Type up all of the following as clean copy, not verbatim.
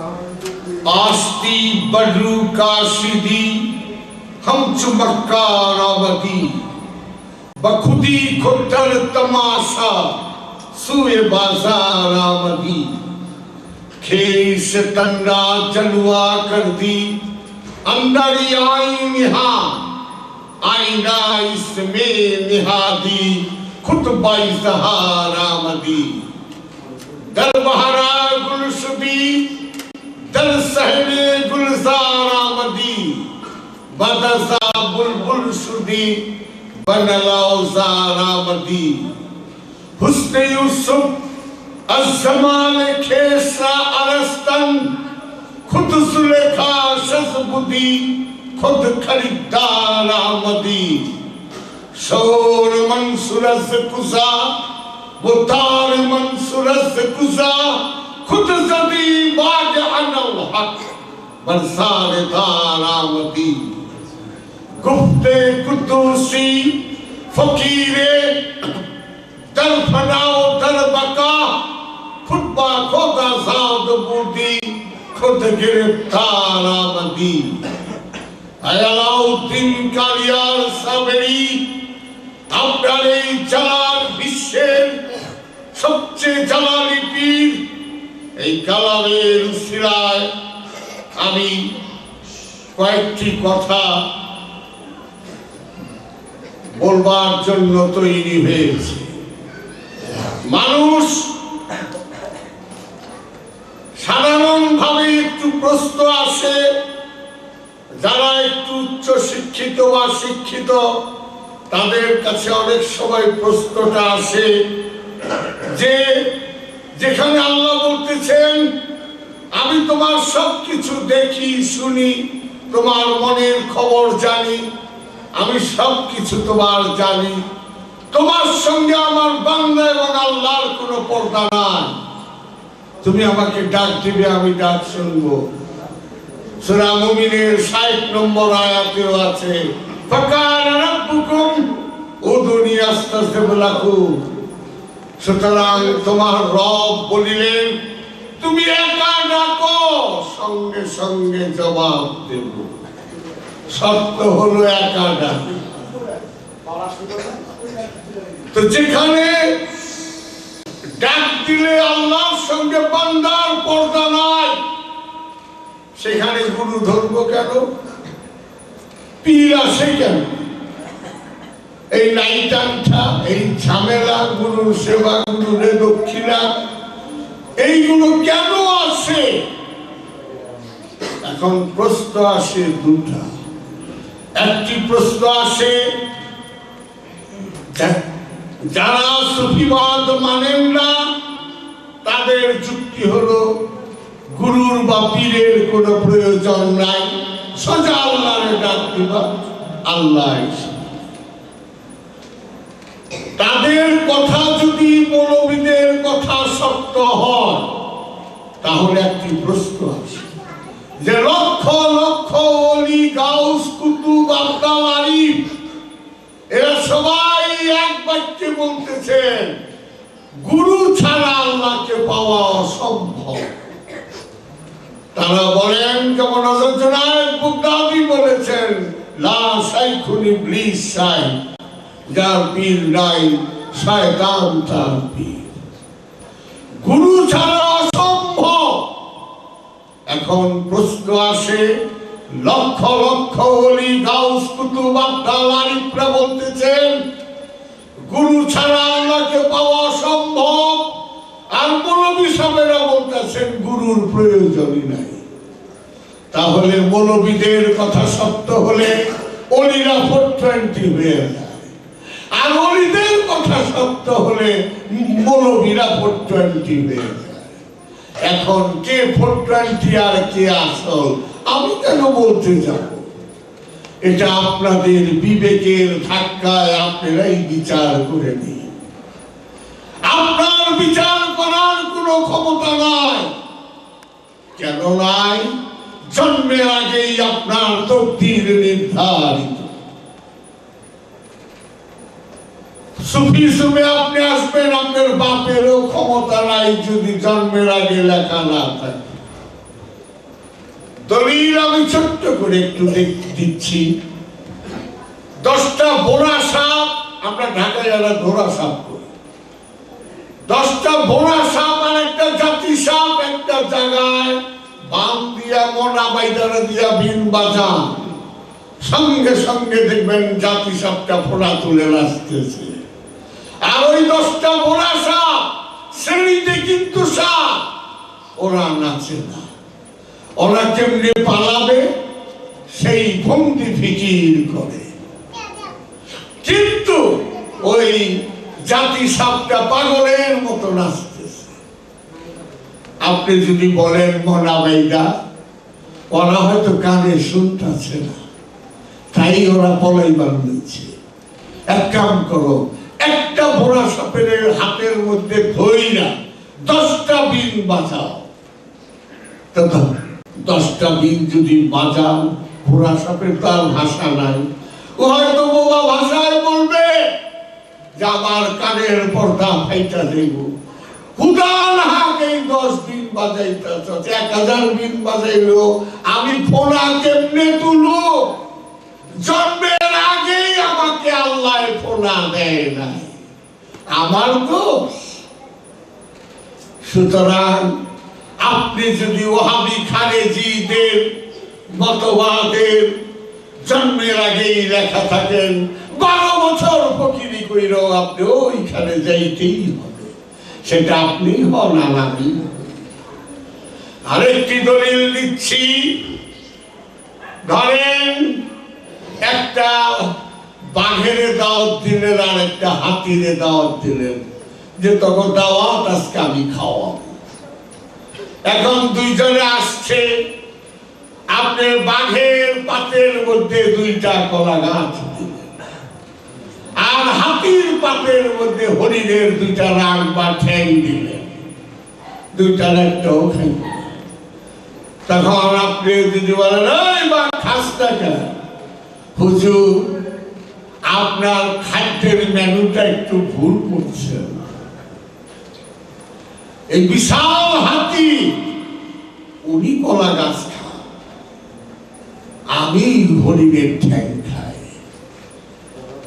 आस्ती बडरू काशिदी हम चुमक्का रावती बखुदी खुदर तमाशा सुए बाजार आमदी खेस तंडा जलवा कर दी अंदर आई निहा आईना इसमें निहादी खुतबाई ज़हार आमदी दर बहरा गुलशुदी दर सहरे गुलजार आमदी बदसा बुलबुल शुदी बनलाउजार आमदी हुस्न यूसुफ अज़्ज़मान खेसा अरस्तन खुद सुलेखा शज़बुदी खुद खरीदार आमदी शोर मंसूरस कुजा वो तार मंसूरस कुजा खुद ज़दी बाग अनल हक बरसार दार आमदी गुफ्ते कुदूसी फकीरे दर फनाओ दर बका खुतबा खोदा साद बूदी खुद गिरफ्तार आमदी আলাউদ্দিন কালিয়ার সাবেরি আপনার এই জালাল বিশ্বের সবচেয়ে জালালি পীর এই কালামের উসিলায় আমি কয়েকটি কথা বলবার জন্য তৈরি হয়েছে। মানুষ সাধারণভাবে একটু প্রশ্ন আসে, যারা একটু উচ্চ শিক্ষিত বা শিক্ষিত তাদের কাছে অনেক সময় প্রশ্নটা আসে যে যেখানে আল্লাহ বলতেছেন আমি তোমার সবকিছু দেখি শুনি, তোমার মনের খবর জানি, আমি সবকিছু তোমার জানি, তোমার সঙ্গে আমার বান্দা এবং আল্লাহর কোনো পর্দা নাই, তুমি আমাকে ডাক দিবে আমি ডাক শুনবো। সূরা মুমিনের 60 নম্বর আয়াতেও আছে ফাকানা রাব্বুকুম উদুনি আস্তাজিব লাকুম। সুতরাং তোমার রব বলিলেন তুমি একা ডাকো সঙ্গে সঙ্গে জবাব দেব, শর্ত হলো একা ডাক। তো যেখানে ডাক দিলে আল্লাহর সঙ্গে বান্দার পর্দা নাই সেখানে গুরু ধর্ম কেন, পীর আসে কেন, এই নাইটান্ঠা, এই ঝামেলা, গুরুর সেবা, গুরুরে দক্ষিণা, এইগুলো কেন আসে? এখন প্রশ্ন আসে দুটা। একটি প্রশ্ন আসে যারা সুফিবাদ মানেন না তাদের যুক্তি হলো গুরুর বা পীরের কোনো প্রয়োজন নাই, সোজা আল্লাহরে ডাক দিবা, আল্লাহ। তাদের কথা যদি মৌলবীদের কথা সত্য হয় তাহলে একটি প্রশ্ন আছে যে লক্ষ লক্ষ ওলি গাউস কুতুব আব্দুল আরিফ এরা সবাই এক বাক্যে বলতেছেন গুরু ছাড়া আল্লাহকে পাওয়া অসম্ভব। তারা বলেন যেমন হযরত জুনায়েদ বাগদাদি বলেছেন লা শাইখুন ইবলিস শাই, যার পীর নাই শয়তান তার পীর, গুরু ছাড়া অসম্ভব। এখন প্রশ্ন আসে লক্ষ লক্ষ ওলি গাউস কুতুব আব্দুল আরিফরা বলতেছেন গুরু ছাড়া আল্লাহকে পাওয়া অসম্ভব, আর মৌলবী সাহেবরা বলতেছেন গুরুর প্রয়োজনই নাই। তাহলে মৌলবীদের কথা সত্য হলে ওলিরা 420 হয়ে যায়, আর ওলিদের কথা সত্য হলে মৌলবীরা 420 হয়ে যায়। এখন কে 420 আর কে আসল আমি কেন বলতে যাব? এটা আপনাদের বিবেকের ধাক্কায় আপনারাই বিচার করে নিন। আপনার বিচার করার কোনো ক্ষমতা নাই। কেন নাই? জন্মের আগেই আপনার তকদীর নির্ধারিত। সুফিজমে আপনি আসবেন, আপনার বাপেরও ক্ষমতা নাই যদি জন্মের আগে লেখা না থাকে। দলিল আমি ছোট্ট করে একটু দিচ্ছি। 10টা বোরা সাপ, আমরা ঢাকায় যারা ধরা সাপ করি, 10টা বোরা সাপ আর একটা জাতি সাপ একটা জায়গায় বাম দিয়া মোনা বাইদারা দিয়া বিন বাজান, সঙ্গে সঙ্গে দেখবেন জাতি সাপটা ফোড়া তুলে আসতেছে। আর ওই 10টা বোরা সাপ শ্রেণীতে কিন্তু সাপ, ওরা নাচে না। ওরা কেমনে পালাবে সেই ভঙ্গি ফিকির করে, কিন্তু ওই জাতি সাপটা পাগলের মতো নাচতেছে। আপনি যদি বলেন মোনা বাইদা, ওরা হয়তো কানে শুনতেছে না, তাই ওরা পলাইবার নিচ্ছে। এক কাম করো, একটা বোরা সাপের হাতের মধ্যে ধইরা 10টা বিন বাজাও। 10টা বিন যদি বাজাও, বোরা সাপের তার ভাষা নাই, ও হয়তো বোবা ভাষায় বলবে যে আমার কানের পর্দা ফাইটা দেব। হুদান হাকে 10 বিন বাজাইতেছ, 1000 বিন বাজাইলো আমি ফোনা কেমনে তুলো? জন্মের আগেই আমাকে আল্লাহ ফোনা দেয় নাই, আমার দোষ। সুতরাং আপনি যদি ওহাবি খারেজিদের মতবাদের জন্মের আগেই লেখা থাকেন, 12 বছর ফকিরি কইরও আপনি ওইখানে যাইতেই হবে, সেটা আপনি হন আর আমি। আরেকটি দলিল দিচ্ছি। ধরেন একটা বাঘের দাওয়াত দিলেন আর একটা হাতির দাওয়াত দিলেন, যে তখন দাওয়াত আজকে আমি খাওয়াবো। এখন দুইজনে আসছে, আপনার বাঘের পাতের মধ্যে 2টা কলা গাছ দিলেন, আর হাতির পাতের মধ্যে হরিণের 2টা রাগ বা ঠ্যাং দিলেন, 2টার একটাও খাই। তখন আপনি যদি বলেন এই বা খাসটা কেন? হুজুর, আপনার খাদ্যের মেনুটা একটু ভুল করছে। এই বিশাল হাতি উনি কলা গাছ খান, আমি হরিণের ঠ্যাং খাই।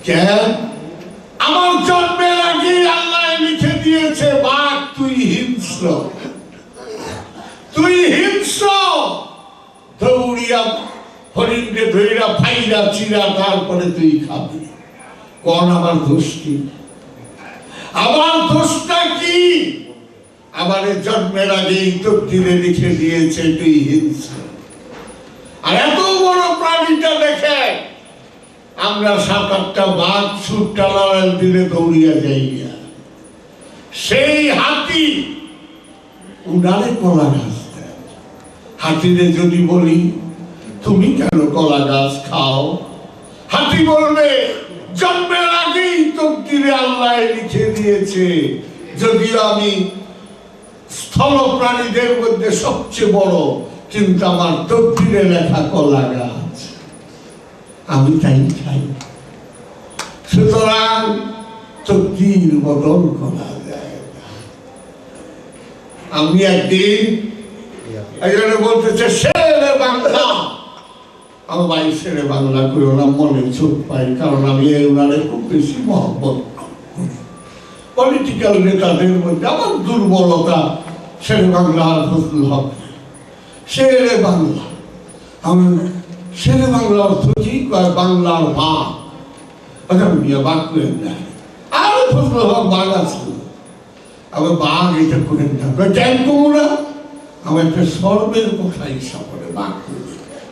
কেন? আমার জন্মের আগে আল্লাহ লিখে দিয়েছে, বাঘ তুই হিংস্র, তুই হিংস্র। দৌড়িয়া হরিণকে ধইরা ফাইরা চিরা তারপরে তুই খাবি। কোন আমার দোষ কি? আমার দোষটা কি? আমার জন্মের আগেই তকদিরে লিখে দিয়েছে তুই হিংস্র। আর এত বড় প্রাণীটা দেখে আমরা 7-8টা বাঘ ছুটটা লড়াই দিলে দৌড়িয়া যাইয়া, সেই হাতি উনারে কলা গাছ দেয়। হাতিরে যদি বলি তুমি কেন কলা গাছ খাও, হাতি বলবে জন্মের আগেই তকদিরে আল্লাহ লিখে দিয়েছে, যদিও আমি স্থল প্রাণীদের মধ্যে সবচেয়ে বড়, কিন্তু আমার তকদিরে লেখা কলা গাছ, আমি তাই খাই। সুতরাং তকদির বদল করা যায় না। আমি একদিন একজনে বলতেছে শেরে বাংলা, আমার ভাই শেরে বাংলা করে ওরা মনে চোখ পাই, কারণ আমি ওনারে খুব বেশি মহব্বত করি। পলিটিক্যাল নেতাদের মধ্যে আমার দুর্বলতা শেরে বাংলা আর ফজলুল হক। শেরে বাংলা, আমি শেরে বাংলা অর্থ কি? বাংলার বাঘ। আচ্ছা মিয়া বাঘ করেন না, আর ফজলুল হক বাঘ আছে, আবার বাঘ এটা করেন না, কেন কমুনা? আমার একটা সর্বের কথা ইচ্ছা করে বাঘ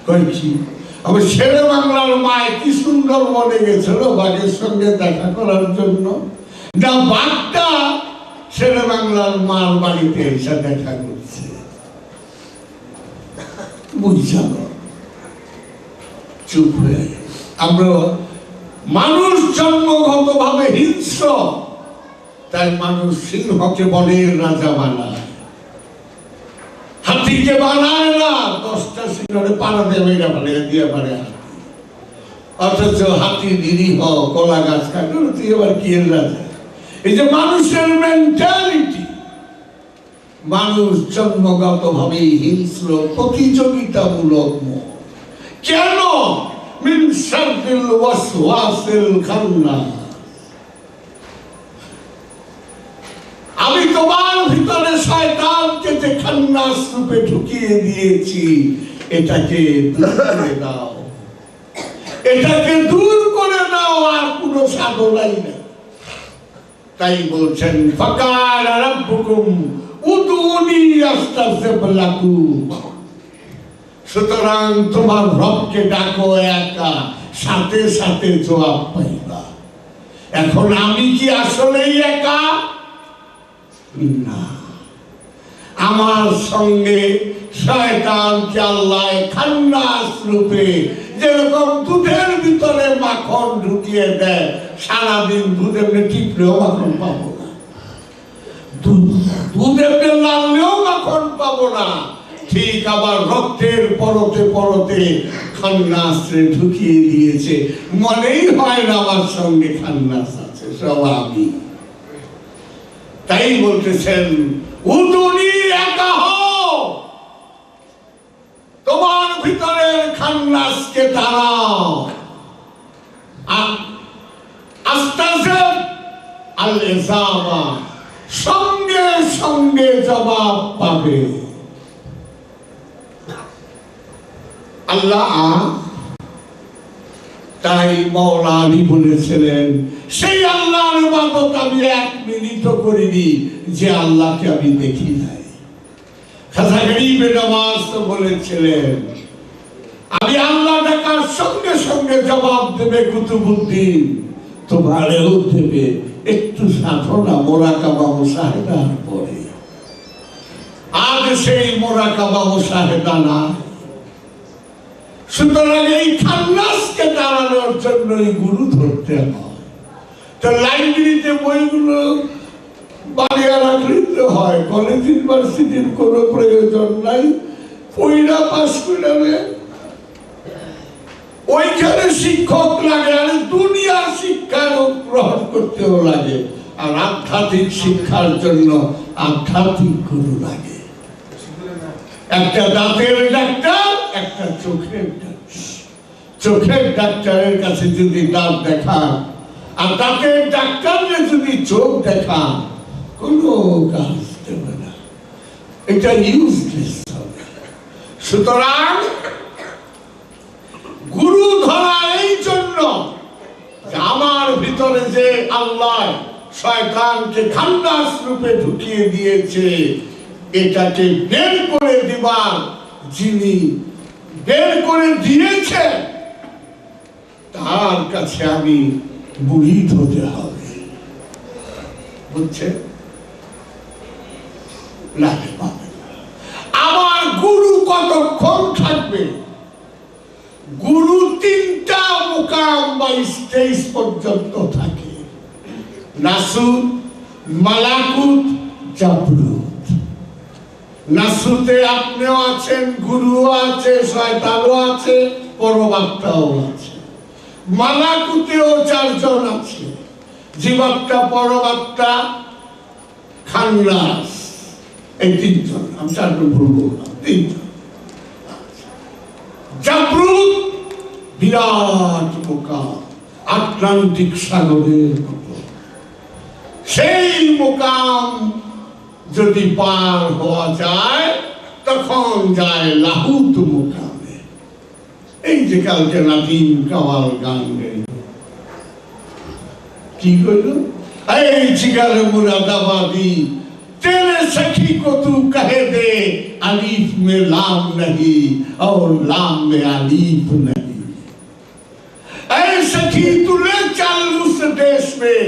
করেছি। আমার শেরে বাংলার মায় কি সুন্দর মনে গেছিল বাঘের সঙ্গে দেখা করার জন্য, না বাঘটা শেরে বাংলার মার বাড়িতে এসে দেখা করছে। বুঝছাম, চুপ হয়ে আমরা মানুষ জন্মগত ভাবে হিংস্র, তাই মানুষ সিংহকে বনের রাজা বানায়, হাতিকে বানায় না। 10টা সিংহরে পাড়া দেবে দিয়ে পারে হাতি, অথচ হাতি নিরীহ কলা গাছ কাটল, তুই এবার কি রাজা? এই যে মানুষের মেন্টালিটি, মানুষ জন্মগতভাবেই হিংস্র, প্রতিযোগিতামূলক মন। কেন? মিন শাররিল ওয়াসওয়াসিল খান্নাস। আমি তোমার ভিতরে শয়তানকে যে খান্নাস রূপে ঢুকিয়ে দিয়েছি, এটাকে দূর করে দাও, এটাকে দূর করে দাও, আর কোনো সাধনাই নেই। তাই বলছেন ফাকালা রাব্বুকুম উদউনি আস্তাজিব লাকুম। সুতরাং তোমার রবকে ডাকো একা, সাথে সাথে জবাব পাইবা। এখন আমি কি আসলেই একা? না, আমার সঙ্গে শয়তানকে আল্লাহ খান্নাস রূপে, যেরকম দুধের ভিতরে মাখন ঢুকিয়ে দেয়, সারাদিন দুধ এমনি টিপলেও মাখন পাবো না, দুধ এমনি লাললেও মাখন পাবো না, ঠিক আবার রক্তের পরতে পরতে খান্নাসে ঢুকিয়ে দিয়েছে। মনেই হয় না আমার সঙ্গে খান্নাস আছে, সব আমি। তাই বলতেছেন উদুনি একা হও, তোমার ভিতরের খান্নাসকে তাড়াও। আস্তাজিব আল ইজাবা, সঙ্গে সঙ্গে জবাব পাবে। আল্লাহ তাই মাওলা আলী বলেছিলেন, সেই আল্লাহর ইবাদত আমি 1 মিনিটও করিনি যে আল্লাহকে আমি দেখি নাই। খাজা গরিবে নওয়াজ বলেছিলেন, আমি আল্লাহ ডাকার সঙ্গে সঙ্গে জবাব দেবে কুতুবুদ্দিন, তোমারেও দেবে একটু সাধনা, মোরাকাবা মুশাহেদার পরে। আজ সেই মোরাকাবা মুশাহেদা না। সুতরাং এই খান্নাসকে তাড়ানোর জন্যই গুরু ধরতে হয়। তো লাইব্রেরিতে বইগুলো বাড়িয়ে রাখলে হয়, কলেজ ইউনিভার্সিটির কোনো প্রয়োজন নাই, পয়লা পাস করে ওইখানে শিক্ষক লাগে, আর দুনিয়ার শিক্ষা গ্রহণ করতেও লাগে, আর আধ্যাত্মিক শিক্ষার জন্য আধ্যাত্মিক গুরু লাগে। একটা দাঁতের ডাক্তার, একটা চোখের ডাক্তার। চোখের ডাক্তারের কাছে যদি দাঁত দেখান, আর দাঁতের ডাক্তারকে যদি চোখ দেখান, কোনো কাজ দেবে না, এটা ইউজলেস হবে। সুতরাং গুরু ধরা এই জন্য আমার ভিতরে যে আল্লাহ শয়তানকে খান্নাস রূপে ঢুকিয়ে দিয়েছে, এটাকে বের করে দিবার, যিনি বের করে দিয়েছে তার কাছে আমি মুরিদ হতে হবে। বুঝছেন? আমার গুরু কতক্ষণ থাকবে? গুরু 3টা মুকাম বা স্টেজ পর্যন্ত থাকে, নাসুত, মালাকুত, জাবরুত। নাসুতে আপনিও আছেন, গুরুও আছে, শয়তানও আছে, পরমাত্মাও আছে। মালাকুতেও 4 জন আছে, জীবাত্মা, পরমাত্মা, খান্নাস, এই 3 জন। আমি 4 জন ভুল বললাম, 3 জন। জাবরুত বিরাট মুকাম, আটলান্টিক সাগরের মতো। সেই মুকাম যদি পার হওয়া যায়, তখন যায় লাহুত মুকামে। এই যে কালকে নাদিম কাওয়াল গান গাইল, কি কইল? এই জিগারে মুরাদাবাদি, तेरे सखी को तू कहे दे अलीफ में लाम नहीं और लाम में अलीफ नहीं। ऐ सखी तू ले चल उस देश में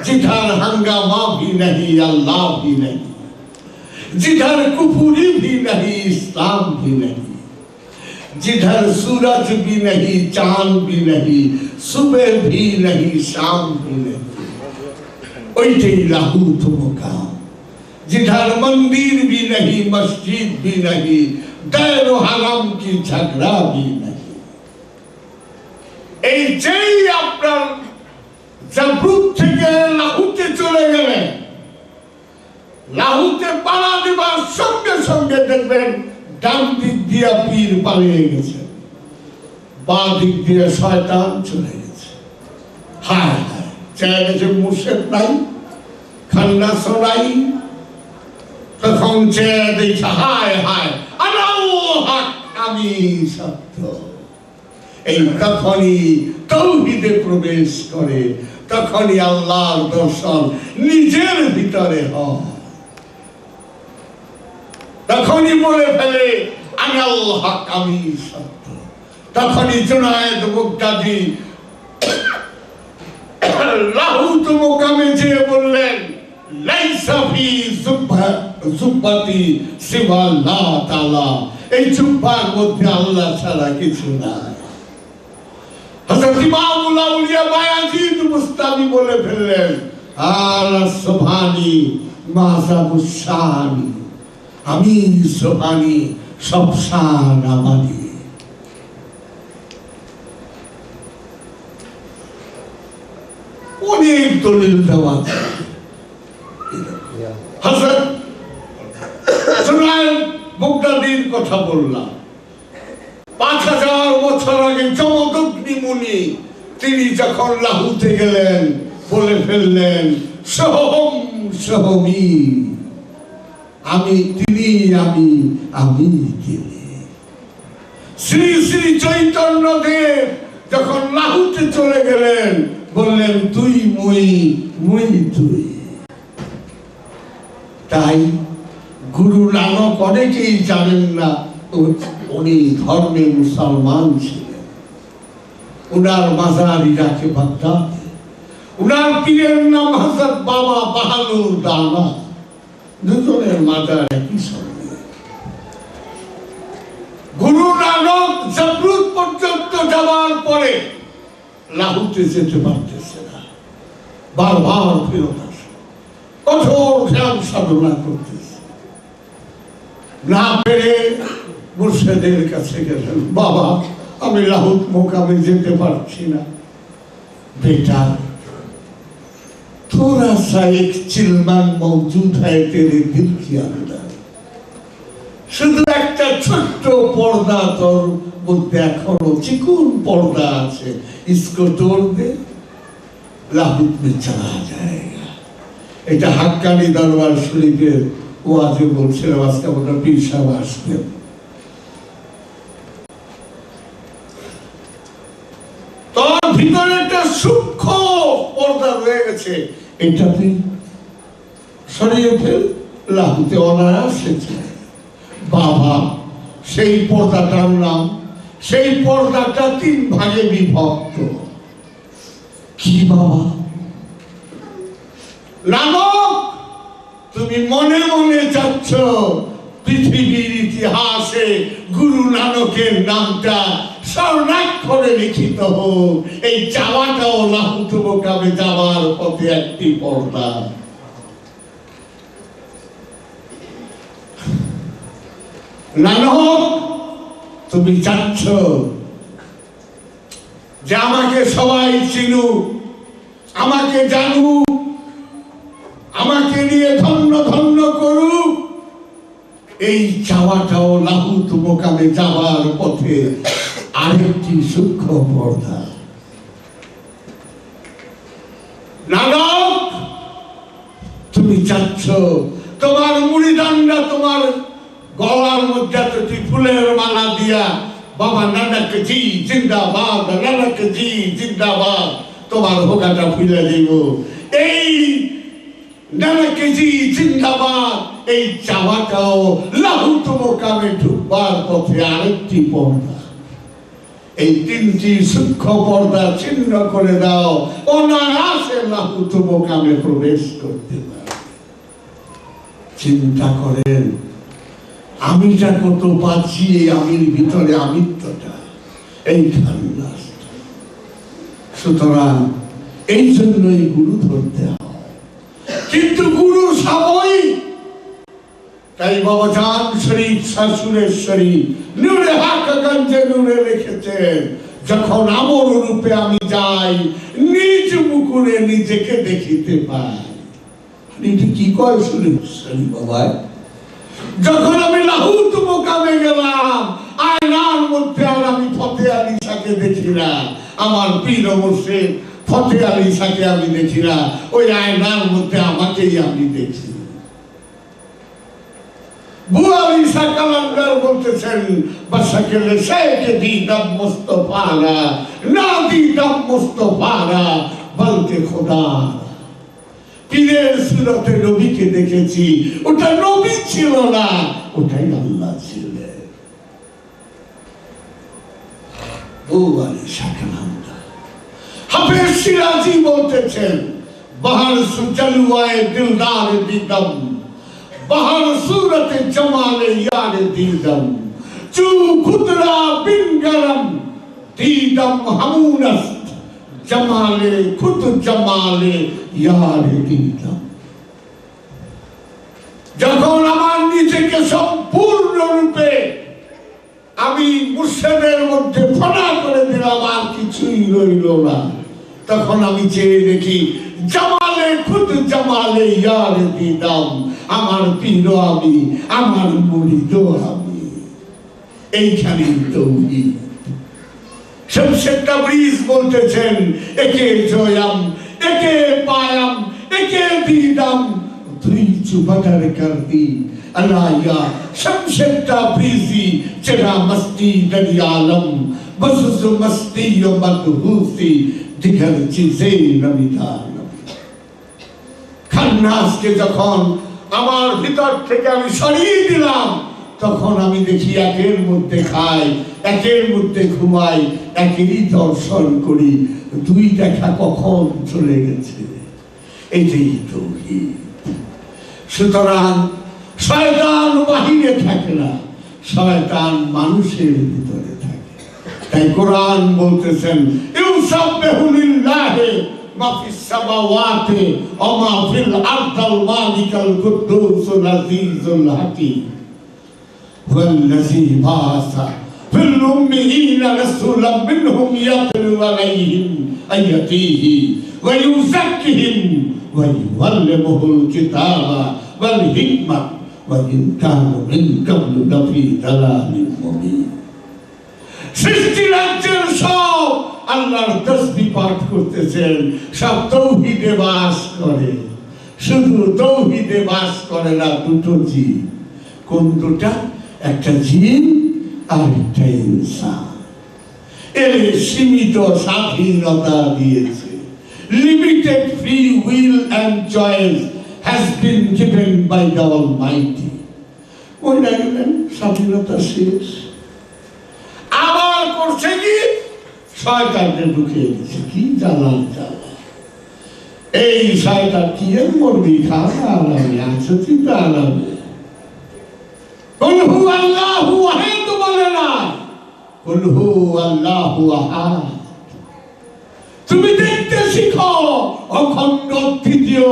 जिधर हंगामा भी नहीं, अल्लाह भी नहीं, जिधर कुफरी भी नहीं, इस्लाम भी नहीं, जिधर सूरज भी नहीं, चांद भी नहीं, सुबह भी नहीं, शाम भी नहीं। ओइटे लाहूत मुकाम, जिधर मंदिर भी नहीं, मस्जिद भी नहीं, दैन हराम की झगड़ा भी नहीं। এই যেই আপনার জাবরুত থেকে লাহুতে চলে গেলেন, লাহুতে পাড়া দেবার সঙ্গে সঙ্গে দেখবেন ডান দিক দিয়ে পীর পালিয়ে গেছে, বাঁ দিক দিয়ে শয়তান চলে গেছে। হায় হায়, চেয়ে গেছে মুর্শিদ নাই, খান্নাস নাই। তখন চেয়ে দেখছে হায় হায়, আমি সত্য। এই তখনই তাওহীদে প্রবেশ করে, তখনই আল্লাহর দর্শন নিজের ভিতরে হয়, তখনই বলে ফেলে আমি আল্লাহ, আমি সত্য। তখনই জুনায়েদ বাগদাদী লাহুত মুকামে যে বললেন লাইসা ফি জুব্বাতি সিওয়া আল্লাহ তাআলা, এই জুব্বার মধ্যে আল্লাহ ছাড়া কিছু নাই। হযরত ইমামুল আউলিয়া বায়াজিদ মুস্তামি বলে ফেললেন আলা সুবহানি মাযাবুস শানি, আমি সুবহানি, সব শান আমারই। অনেক দলিল দেওয়া হযরত জুনায়েদ বাগদাদীর কথা বললাম। 5000 বছর আগে জমদগ্নি মুনি তিনি যখন লাহুতে গেলেন বলে ফেললেন সোহম সোহমি, আমি তিনি, আমি আমি তিনি। শ্রী শ্রী চৈতন্য দেব যখন লাহুতে চলে গেলেন বললেন তুই মুই, মুই তুই। তাই গুরু নানক অনেকেই জানেন না উনি ধর্মে মুসলমান ছিলেন। উনার মাজার ইরাকে বাগদাদ, উনার পীরের নাম হযরত বাবা বাহাদুর দানা, দুজনের মাজার একই সঙ্গে। গুরু নানক জবরুত পর্যন্ত যাওয়ার পরে লাহুতে যেতে পারতেছে না, বারবার ফেরত আসে, কঠোর ধ্যান সাধনা করতেছে। না পেরে মুর্শিদের কাছে গেলেন, বাবা আমি লাহুত মোকামে যেতে পারছি না। বেটা थोड़ा सा एक चिलमन मौजूद है तेरे दिल के अंदर, শুধু একটা ছোট্ট পর্দা তোর মধ্যে এখনো চিকুন পর্দা আছে, इसको तोड़ दे, লাহুত में चला जाएगा। এটা হাক্কানি দরবার শরীফের ওয়াজে বলছিলাম, আজকে আমরা পীর সাহেব আসবেন। তোর ভিতরে একটা সূক্ষ্ম পর্দা রয়ে গেছে, এটাতে সরিয়ে ফেল, লাহুতে অনায়াসে যায়। বাবা সেই পর্দাটার নাম, সেই পর্দাটা 3 ভাগে বিভক্ত। কি বাবা? নানক তুমি মনে মনে চাচ্ছ পৃথিবীর ইতিহাসে গুরু নানকের নামটা স্বর্ণাক্ষরে লিখিত হোক, এই চাওয়াটাও লাহুত মোকামে যাওয়ার পথে একটি পর্দা। নানক তুমি চাচ্ছ যে আমাকে সবাই চিনুক, আমাকে জানুক, আমাকে নিয়ে ধন্য ধন্য করুক, এই চাওয়াটাও লাহুত মোকামে যাওয়ার পথে আরেকটি সূক্ষ্ম পর্দা। নানক তুমি চাচ্ছ তোমার মুড়িদান্ডা, তোমার গলার মধ্যে এতটি ফুলের মালা দিয়া বাবা নানক জি জিন্দাবাদ, নানক জি জিন্দাবাদ, তোমার হোগাটা ফুলে দিব। এই নানক জি জিন্দাবাদ, এই চাওয়াটাও লাহুত মোকামে ঢুকবার পথে আরেকটি পর্দা। এই 3টি সূক্ষ্ম পর্দা ছিন্ন করে দাও, অনায়াসে লাহুত মোকামে প্রবেশ করতে পারে। চিন্তা করেন আমিটা কত পাচ্ছি, এই আমির ভিতরে আমিত্বটা, এই খান্নাসটা। সুতরাং এই জন্যই গুরু ধরতে হয়, কিন্তু গুরু সবই। তাই বাবা জান শরীফ শাশুরেশ্বরী নূরে হাকগঞ্জে নূরে লিখেছেন, যখন আমর রূপে আমি যাই নিজ মুকুরে নিজেকে দেখিতে পাই। এটা কি কয় শরীফ বাবা? যখন আমি লাহুত মোকামে গেলাম, আয়নার মধ্যে আর আমি ফতে আলী শাহকে দেখি না, আমার পীর মুর্শিদ ফতে আলী শাহকে আমি দেখি না, ওই আয়নার মধ্যে আমাকেই আমি দেখি। বুয়ালি শাহ কালান্দার বলতেছেন, বাসাকেলে শেখ দিদাম মুস্তফারা না দিদাম মুস্তফারা বলতে খোদা। পীরের সুরতে নবীকে দেখেছি, ওটা নবী ছিল না, ওটাই আল্লাহ ছিলেন। বুয়ালি শাহ কালান্দার। হাফেজ সিরাজি বলতেছেন, বাহার সুজলওয়ায়ে দিলদার দিদম, বাহার सूरत जमाले यार दीदम, चू खुदरा बिन गरम दीदम हमूनस्त, जमाले खुद जमाले यार दीदम। যখন আমার নিজেকে সম্পূর্ণরূপে আমি মুর্শিদের মধ্যে ফনা করে দিলাম, আর কিছুই রইল না, তখন আমি চেয়ে দেখি জামালে খুদ জামালে ইয়ার দিদাম, আমার পীর আমি, আমার মুরিদ আমি। এইখানেই তাওহীদ। শমসে তাবরিজ বলতেছেন, একে জয়াম একে পায়াম একে দিদাম, তুই চুবাদার করতি আলায়া শমসে তাবরিজি চেরা মস্তি দরিয়ালম, বস মস্তি ও মদহুসি দিগর চিজে নমিদান। খান্নাসকে যখন আমার ভিতর থেকে আমি সরিয়ে দিলাম, তখন আমি দেখি একের মধ্যে খাই, একের মধ্যে ঘুমাই, একেরই দর্শন করি, দুই দেখা কখন চলে গেছে। এটাই তাওহীদ। সুতরাং শয়তান বাহিরে থাকে না, শয়তান মানুষের ভিতরে থাকে। তাই কোরআন বলতেছেন, ইউসাব্বিহু লিল্লাহি মা ফিস সামাওয়াতি ওয়া মা ফিল আরদিল মালিকাল কুদ্দুসুল আজিজুল হাকীম, ওয়াল্লাযী বা'আসা ফিল উম্মিয়িনা রাসূলাম মিনহুম ইয়াতলু আলাইহিম আয়াতিহি ওয়া ইউযাক্কিহিম ওয়া ইউআল্লিমুহুল কিতাবা ওয়াল হিকমা ওয়া ইন কানু মিন ক্বাবলু লাফি দালালিন মুবিন। সৃষ্টি রাজ্যের সব আল্লাহর তাসবিহ পাঠ করতেছেন, সব তাওহীদে বাস করে। শুধু তাওহীদে বাস করে না দুটো জীব। কোন দুটা? একটা জিন আর একটা ইনসান। এর সীমিত স্বাধীনতা দিয়েছে। Limited free will and choice has been given by the Almighty. ওই লাগলেন স্বাধীনতা শেষ। আবার করছে কি? শয়তানকে ঢুকিয়ে দিচ্ছে। কি জ্বালান জ্বালা! এই শয়তান কি এর মরবি খাওয়া আলামে আছে, চিন্তা আলামে। কুল হু আল্লাহু আহাদ বলে না, কুল হু আল্লাহু আহাদ। তুমি দেখতে শিখো, অখণ্ড তৃতীয়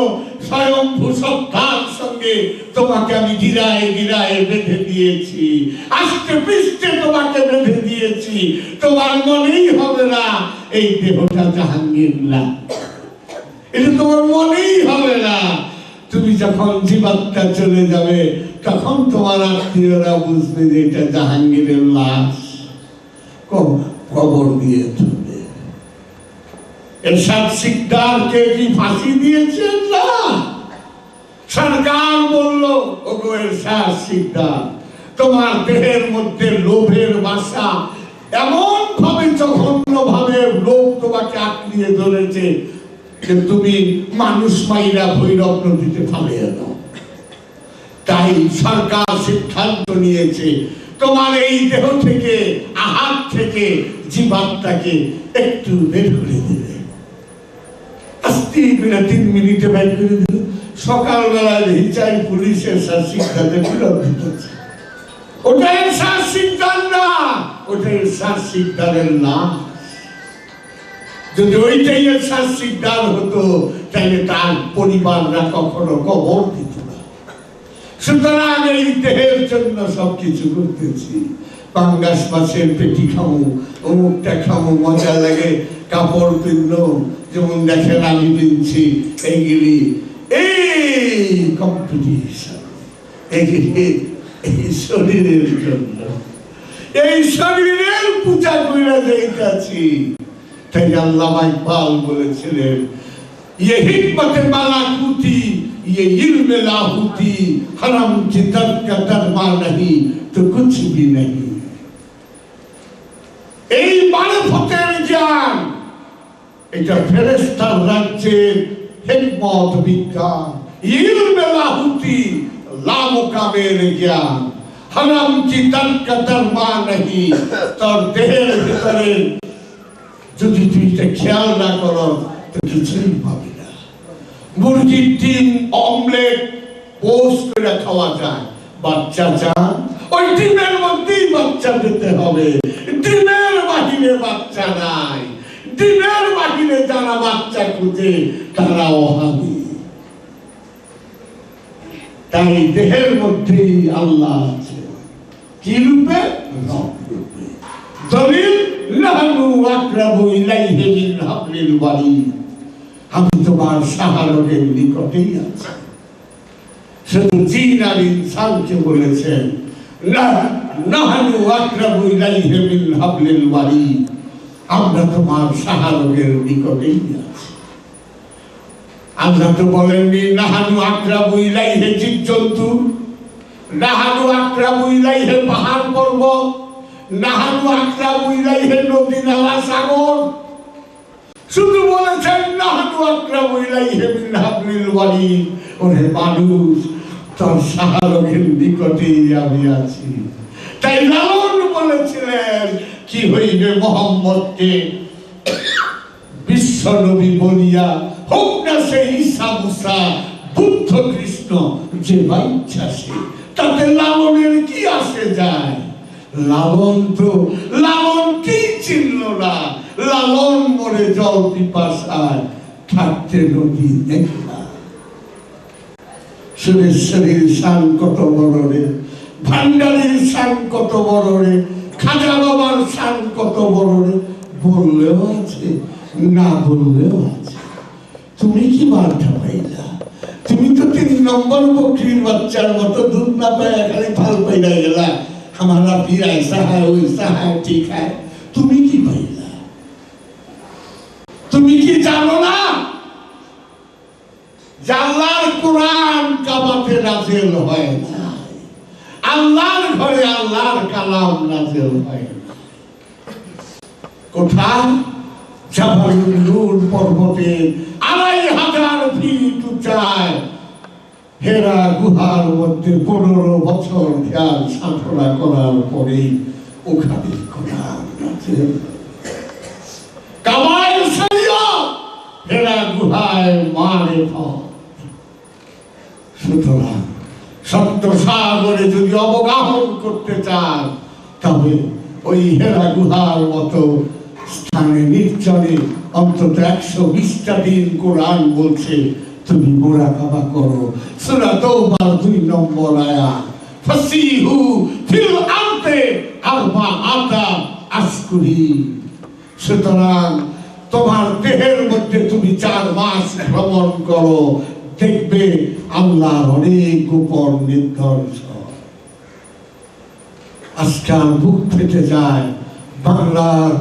স্বয়ংভূ সত্তার সঙ্গে তোমাকে আমি গিরায় গিরায় বেঁধে দিয়েছি, আস্তে পৃষ্ঠে তোমাকে বেঁধে দিয়েছি। তোমার মনেই হবে না এই দেহটা জাহাঙ্গীর না, এটা তোমার মনেই হবে না। তুমি যখন জীবাত্মা চলে যাবে, তখন তোমার আত্মীয়রা বুঝবে যে এটা জাহাঙ্গীরের লাশ, কবর দিয়ে ধরবে। এরশাদ সিকদারকে কি ফাঁসি দিয়েছেন? না, সরকার বলল, ওগো এরশাদ সিকদার, তোমার দেহের মধ্যে লোভের বাসা এমন ভাবে জঘন্য ভাবে লোভ তোমাকে আঁকড়িয়ে ধরেছে যে তুমি মানুষ মাইরা ভৈরব নদীতে ফালিয়ে দাও। তাই সরকার সিদ্ধান্ত নিয়েছে তোমার এই দেহ থেকে, আহাত থেকে জীবাত্মাকে একটু বের করে দেবে। আস্তে করে 3 মিনিটে বের করে দিল। সকালবেলায় হিচাই পুলিশের সিদ্ধান্তে ফেরত দিতেছে। ওটা এরশাদ সিকদার না, ওটা এরশাদ সিকদারের নাম। যদি ওইটাই এরশাদ সিকদার হতো, তাহলে তার পরিবাররা কখনো কবর দিত না। সুতরাং এই দেহের জন্য সবকিছু করতেছি। পাঙ্গাস মাছের পেটি খামু, অমুকটা খামু, মজা লাগে, কাপড় কিনলো, যেমন দেখেন আমি কিনছি, এইগুলি এই কম্পিটিশন, এইগুলি এই শরীরের জন্য, এই শরীরের পূজা করে যাইতাছি। তাই আল্লামা ইকবাল বলেছিলেন, ये हिकमत मालाकुती, ये इल्म लाहुती, हरम की दर का दरमा नहीं तो कुछ भी नहीं। এই মারফতের জ্ঞান, এটা ফেরেশতার রাজ্যের হিকমত বিজ্ঞান। ইলম লাহুতি, লামুকামের জ্ঞান। হরম কি দর কা দরমা नहीं, তোর দেহের ভিতরে যদি তুই এটা খেয়াল না করো তো কিছুই পাবি না। মুরগির ডিম অমলেট পোস্ট করে খাওয়া যায়, বাচ্চা চান ওই ডিমের মধ্যেই বাচ্চা দিতে হবে। ডিমের বাহিরে বাচ্চা নাই, ডিমের বাহিরে যারা বাচ্চা খুঁজে তারা ওহাবি। তাই দেহের মধ্যেই আল্লাহ আছে, কি রূপে? রব রূপে। দলিল লাহনু আকরাবু ইলাইহি মিন হাবলিল ওয়ারিদ, আমি তোমার শাহরগের নিকটেই আছি। শুধু জিন আর ইনসানকে বলেছেন নাহনু আকরাবু ইলাইহি মিন হাবলিল ওয়ারিদ, আমরা তোমার শাহরগের নিকটেই আছি। আল্লাহ তো বলেননি নাহানু আকরাবু ইলাইহি জীবজন্তু, নাহানু আকরাবু ইলাইহি পাহাড় পর্বত, নাহানু আকরাবু ইলাইহি নদী নালা সাগর। শুধু বলেছেন নাহানু আকরাবু ইলাইহি মিন হাবলিল ওয়ারিদ, ওরে মানুষ তোর শাহরগের নিকটেই আমি আছি। তাই লালন বলেছিলেন কি হইবে মোহাম্মদকে বিশ্ব নবী বলিয়া, হোক না সে ঈসা মুসা বুদ্ধ কৃষ্ণ যে বাচ্চা সে, তাতে লালনের কি আসে যায়? লালন তো লালন কি চিনল না, লালন মরে জল পিপাসায় থাকতে নদী দেখলা। সুরেশ্বরীর শান কত বড় রে, ভান্ডারীর শান কত বড় রে, খাজা বাবার শান কত বড় রে, বললেও আছে না বললেও আছে। তুমি কি বার্তা পাইলা? তুমি তো 3 নম্বর বকরির বাচ্চার মতো দুধ না পায় খালি ফাল পাইলা গেলা, हमारा पीर ऐसा है वैसा है ठीक है। তুমি কি পাইলা? তুমি কি জানো না যে আল্লাহর কোরআন কাবাতে নাযিল হয় না, আল্লাহর ঘরে আল্লাহর কালাম নাযিল হয় না। কোথায়? জাবালুন নূর পর্বতের 2500 ফিট উচ্চায় হেরা গুহার মধ্যে 15 বছর ধ্যান সাধনা করার পরে ওখানে কোরআন নাযিল। কামাল শরীয়ত হেরা গুহায় মারিফত। সুতরাং সত্য সাগরে যদি অবগাহন করতে চান তবে ওই হেরা গুহার মতো স্থানে নির্জনে অন্তত 120টা দিন কোরআন বলছে তুমি মুরাকাবা করো। সূরা তাওবার 2 নম্বর আয়াত, ফাসিহু ফিল আরদি আরবাআতা আশকুরি। সুতরাং তোমার দেহের মধ্যে তুমি 4 মাস ভ্রমণ করো, দেখবে আল্লাহর অনেক গোপন নিদর্শন। আজকাল বুক ফেটে যায়, বাংলার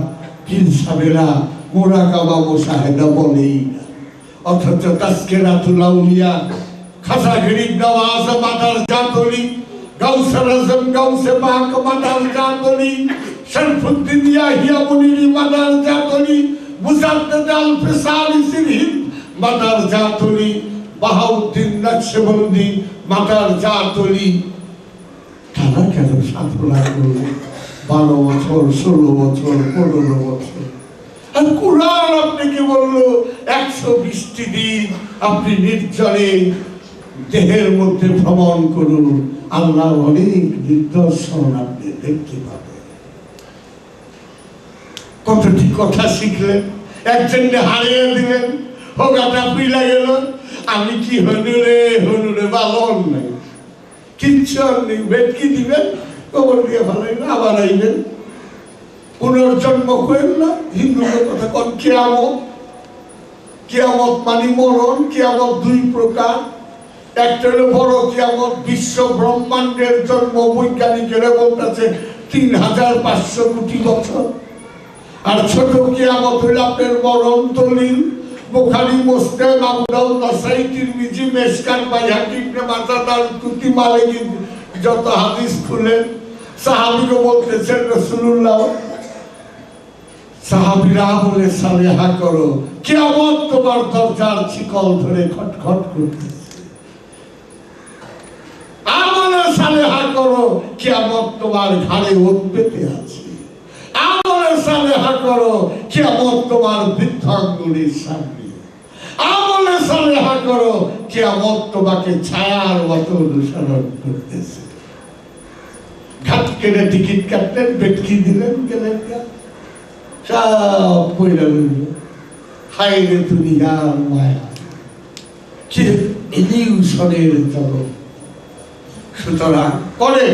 পীর সাহেবেরা মুরাকাবা মুশাহেদা বলেই না, অথচ তাজকিরাতুল আউলিয়া, খাজা গরিব নওয়াজ মাদার জাতলি, গাউসে আজম গাউসে পাক মাদার জাতলি, শরফুদ্দিন ইয়াহিয়া মুনিরি মাদার জাতলি, মুজাদ্দিদ আল ফিসালি সিরহিন মাদার জাতলি, বাহাউদ্দিন নকশবন্দি মাদার জাতলি। তারা কেন সাধনা করলো 12 বছর, 16 বছর, 15 বছর? আর কোরআন আপনাকে বললো 120টি দিন আপনি নির্জনে দেহের মধ্যে ভ্রমণ করুন, আল্লাহর অনেক নিদর্শন আপনি দেখতে পাবেন। কতটি কথা শিখলেন, একজনকে হারিয়ে দিলেন, হোগাটা পিলা গেল। আমি কি হনুরে হনুরে বালন নাই, কিচ্ছু আর নেই। ভেটকি দিবেন, কবর দিয়ে ভালাইবেন, আবার আইবেন। পুনর্জন্ম করেন না, হিন্দুদের কথা কন কিয়ামত। কিয়ামত মানে মরণ। কিয়ামত 2 প্রকার, একটা হলো বড় কিয়ামত, বিশ্ব ব্রহ্মাণ্ডের জন্ম বৈজ্ঞানিকেরা বলতেছে ৩৫০০ কোটি বছর। আর ছোট কিয়ামত হইল আপনার মরণ দলিল, বুখারী, মুসলিম, আবু দাউদ, নাসাই, তিরমিজি, মেশকাত, বাইহাকী, ইবনে মাজাহ, দারকুতনি, মালিকি, যত হাদিস খুলেন সাহাবীরা বলতেছেন রাসূলুল্লাহ, সাহাবীরা বলে সালেহা করো, কিয়ামত তোমার দরজার শিকল ধরে খটখট করতেছে। আমলে সালেহা করো, কিয়ামত তোমার ঘাড়ে ওঠ পেতে আছে। আমলে সালেহা করো, কিয়ামত তোমার বৃদ্ধাঙ্গুলির সামনে। আমলে সালেহা করো, কিয়ামত তোমাকে ছায়ার মতো অনুসরণ করতেছে। ঘাট কেটে টিকিট কাটলেন, বেটকি দিলেন, গেলেন, সব পয়লা রইল। হাইরে দুনিয়ার মায়া, কি ইলিউশনের জগৎ। সুতরাং করে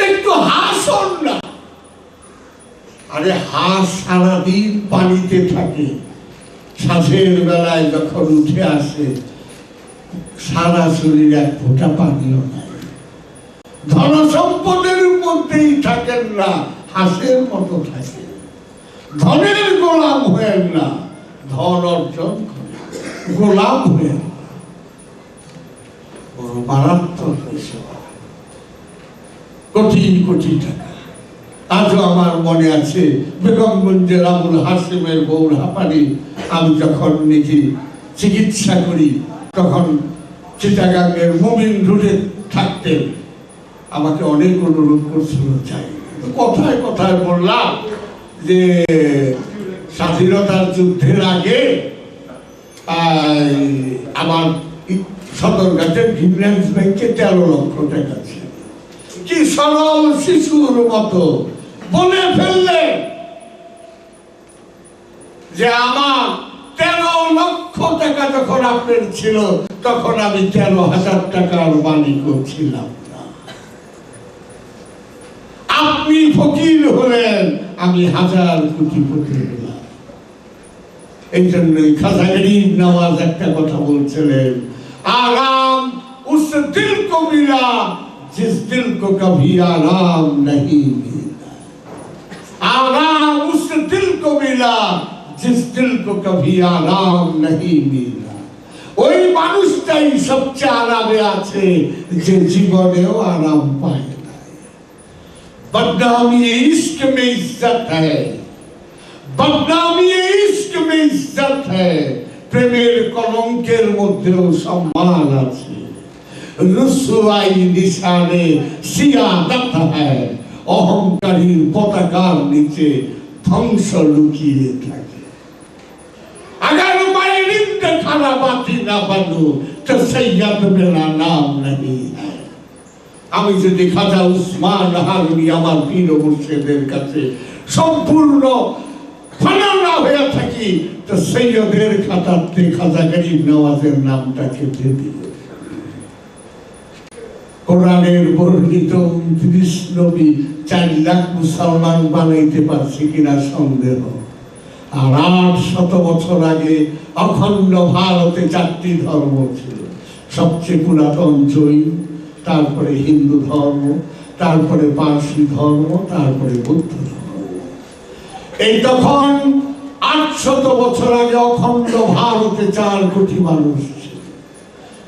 একটু হাসন না। আরে হাঁস সারাদিন পানিতে থাকে, শ্বাসের বেলায় যখন উঠে আসে সারা শরীর এক ফোঁটা পানিও নাই। ধন সম্পদের মধ্যেই থাকেন না, হাঁসের মতো থাকে। ধনের গোলাম হয়েন না, ধন অর্জন করে গোলাম হয়ে বড় মারাত্মক বিষয়। কোটি কোটি টাকা। আজও আমার মনে আছে বেগমগঞ্জের আবুল হাসিমের বউর হাঁপানি। আমি যখন নিজে চিকিৎসা করি তখন চিটাগাঙ্গের মুমিন রোডে থাকতেন। আমাকে অনেক অনুরোধ করছিল চাই, কথায় কথায় বললাম যে স্বাধীনতার যুদ্ধের আগে আমার সদরঘাটের ভিমল্যান্ড ব্যাংকে 13 লক্ষ টাকা ছিল। কি সরল শিশুর মতো বলে ফেললে যে আমার 13 লক্ষ টাকা যখন আপনার ছিল তখন আমি 13,000 টাকার মালিক ছিলাম না। আপনি ফকির হলেন, আমি 1000 কোটি ফকির হলাম। এই জন্যই খাজা গরিব নওয়াজ একটা কথা বলছিলেন, आराम उस दिल को मिला जिस दिल को कभी आराम नहीं मिला। आराम उस दिल को मिला जिस दिल को कभी आराम नहीं मिला। ওই মানুষটাই সবচেয়ে আরামে আছে যে জীবনেও আরাম পায় না। बदनामी इश्क में इज्जत है, बदनामी इश्क में इज्जत है। প্রেমের কলঙ্কের মধ্যেও সম্মান আছে। রুসওয়াই নিশানে সিয়াদত হ্যায়, অহংকারীর পতাকার নিচে ধ্বংস লুকিয়ে থাকে। अगर मैं रिंद खराबाती ना बनूं तो सैयद मेरा नाम नहीं है। আমি যদি খাজা উসমান হারুনি আমার পীর ও মুর্শিদের কাছে সম্পূর্ণ ফানানা হয়ে থাকি তো সৈয়দের খাতাতে খাজা গরিব নওয়াজের নামটা কেটে দিল। কোরআনের বর্ণিত 29 নবী 4 লাখ মুসলমান বানাইতে পারছে কিনা সন্দেহ। আর 800 বছর আগে অখণ্ড ভারতে 4টি ধর্ম ছিল। সবচেয়ে পুরাতন জৈন, তারপরে হিন্দু ধর্ম, তারপরে পারসি ধর্ম, তারপরে বৌদ্ধ ধর্ম। এই তখন 800 বছর আগে অখণ্ড ভারতে 4 কোটি মানুষ ছিল।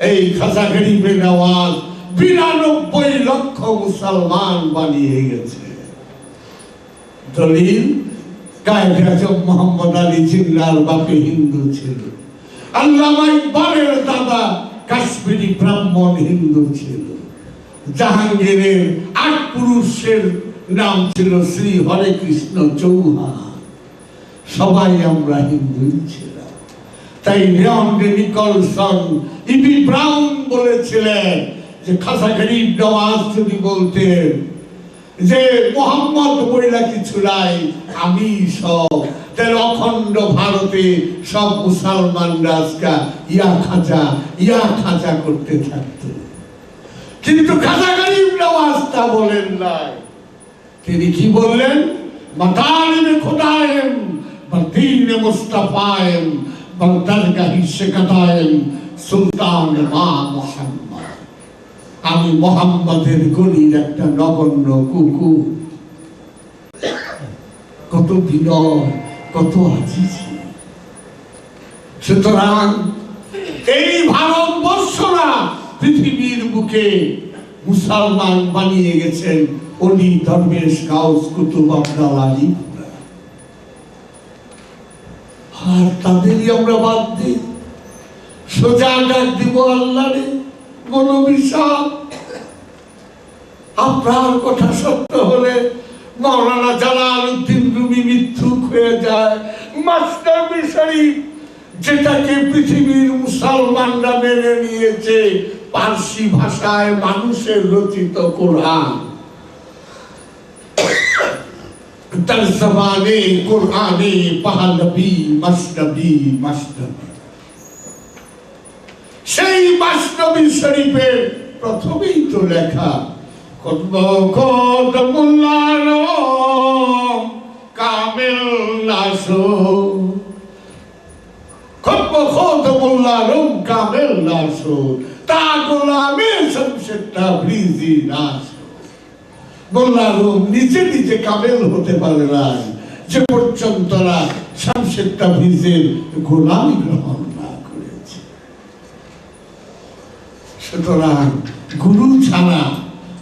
এই খাজা গরিবে নওয়াজ 92 লক্ষ মুসলমান বানিয়ে গেছে। দলিল কায়েদ আজম মোহাম্মদ আলী জিন্নাহর বাপে হিন্দু ছিল। আল্লামা ইকবালের দাদা কাশ্মীরি ব্রাহ্মণ হিন্দু ছিল। জাহাঙ্গীরের 8 পুরুষের নাম ছিল শ্রী হরে কৃষ্ণ চৌহান। সবাই আমরা হিন্দুই ছিলাম। তাই লিওন নিকলসন, ইবি ব্রাউন বলেছিলেন যে খাজা গরিব নওয়াজ যদি বলতেন যে মোহাম্মদ বইলা কিছু নাই, আমি সব, তাহলে অখণ্ড ভারতে সব মুসলমানরা আজকে ইয়া খাজা করতে থাকত। কিন্তু খাজা গরিব নওয়াজ তা বলেন নাই। তিনি কি বললেন? মাতালিবে খোদায়েম বদীন মুস্তাফায়েম বদরগাহি শিকাতায়েম সুলতান মা মুহাম্মদ, আমি মুহাম্মদের গলির একটা নগণ্য কুকুর। কত বিনয়, কত আজিজি। সুতরাং এই ভারতবর্ষরা পৃথিবীর বুকে মুসলমান বানিয়ে গেছেন অলি, দরবেশ, গাউস, কুতুব, আব্দাল আলী। আর তাদেরই আমরা বাদ দিই, সোজা ডাক দিব আল্লাহরে, মৌলভী সাহেব আপনার কথা সত্য হলে মাওলানা জালালউদ্দিন রুমি মিথ্যুক হয়ে যায়। মাস্টারবি শরীফ, যেটাকে পৃথিবীর মুসলমানরা মেনে নিয়েছে, পার্সি ভাষায় মানুষের রচিত কোরআন, তরজমানে কোরআনে পাহলবি মসনবি মসনবি। সেই মসনবি শরীফের প্রথমেই তো লেখা কামেল নাসো, কামেল নাসো, তা গোলামে শমশের তাবরিজি নাসো। গোলাম নিজে নিজে কামেল হতে পারে না যে পর্যন্ত শমশের তাবরিজের গোলামি গ্রহণ না করেছে। সুতরাং গুরু ছাড়া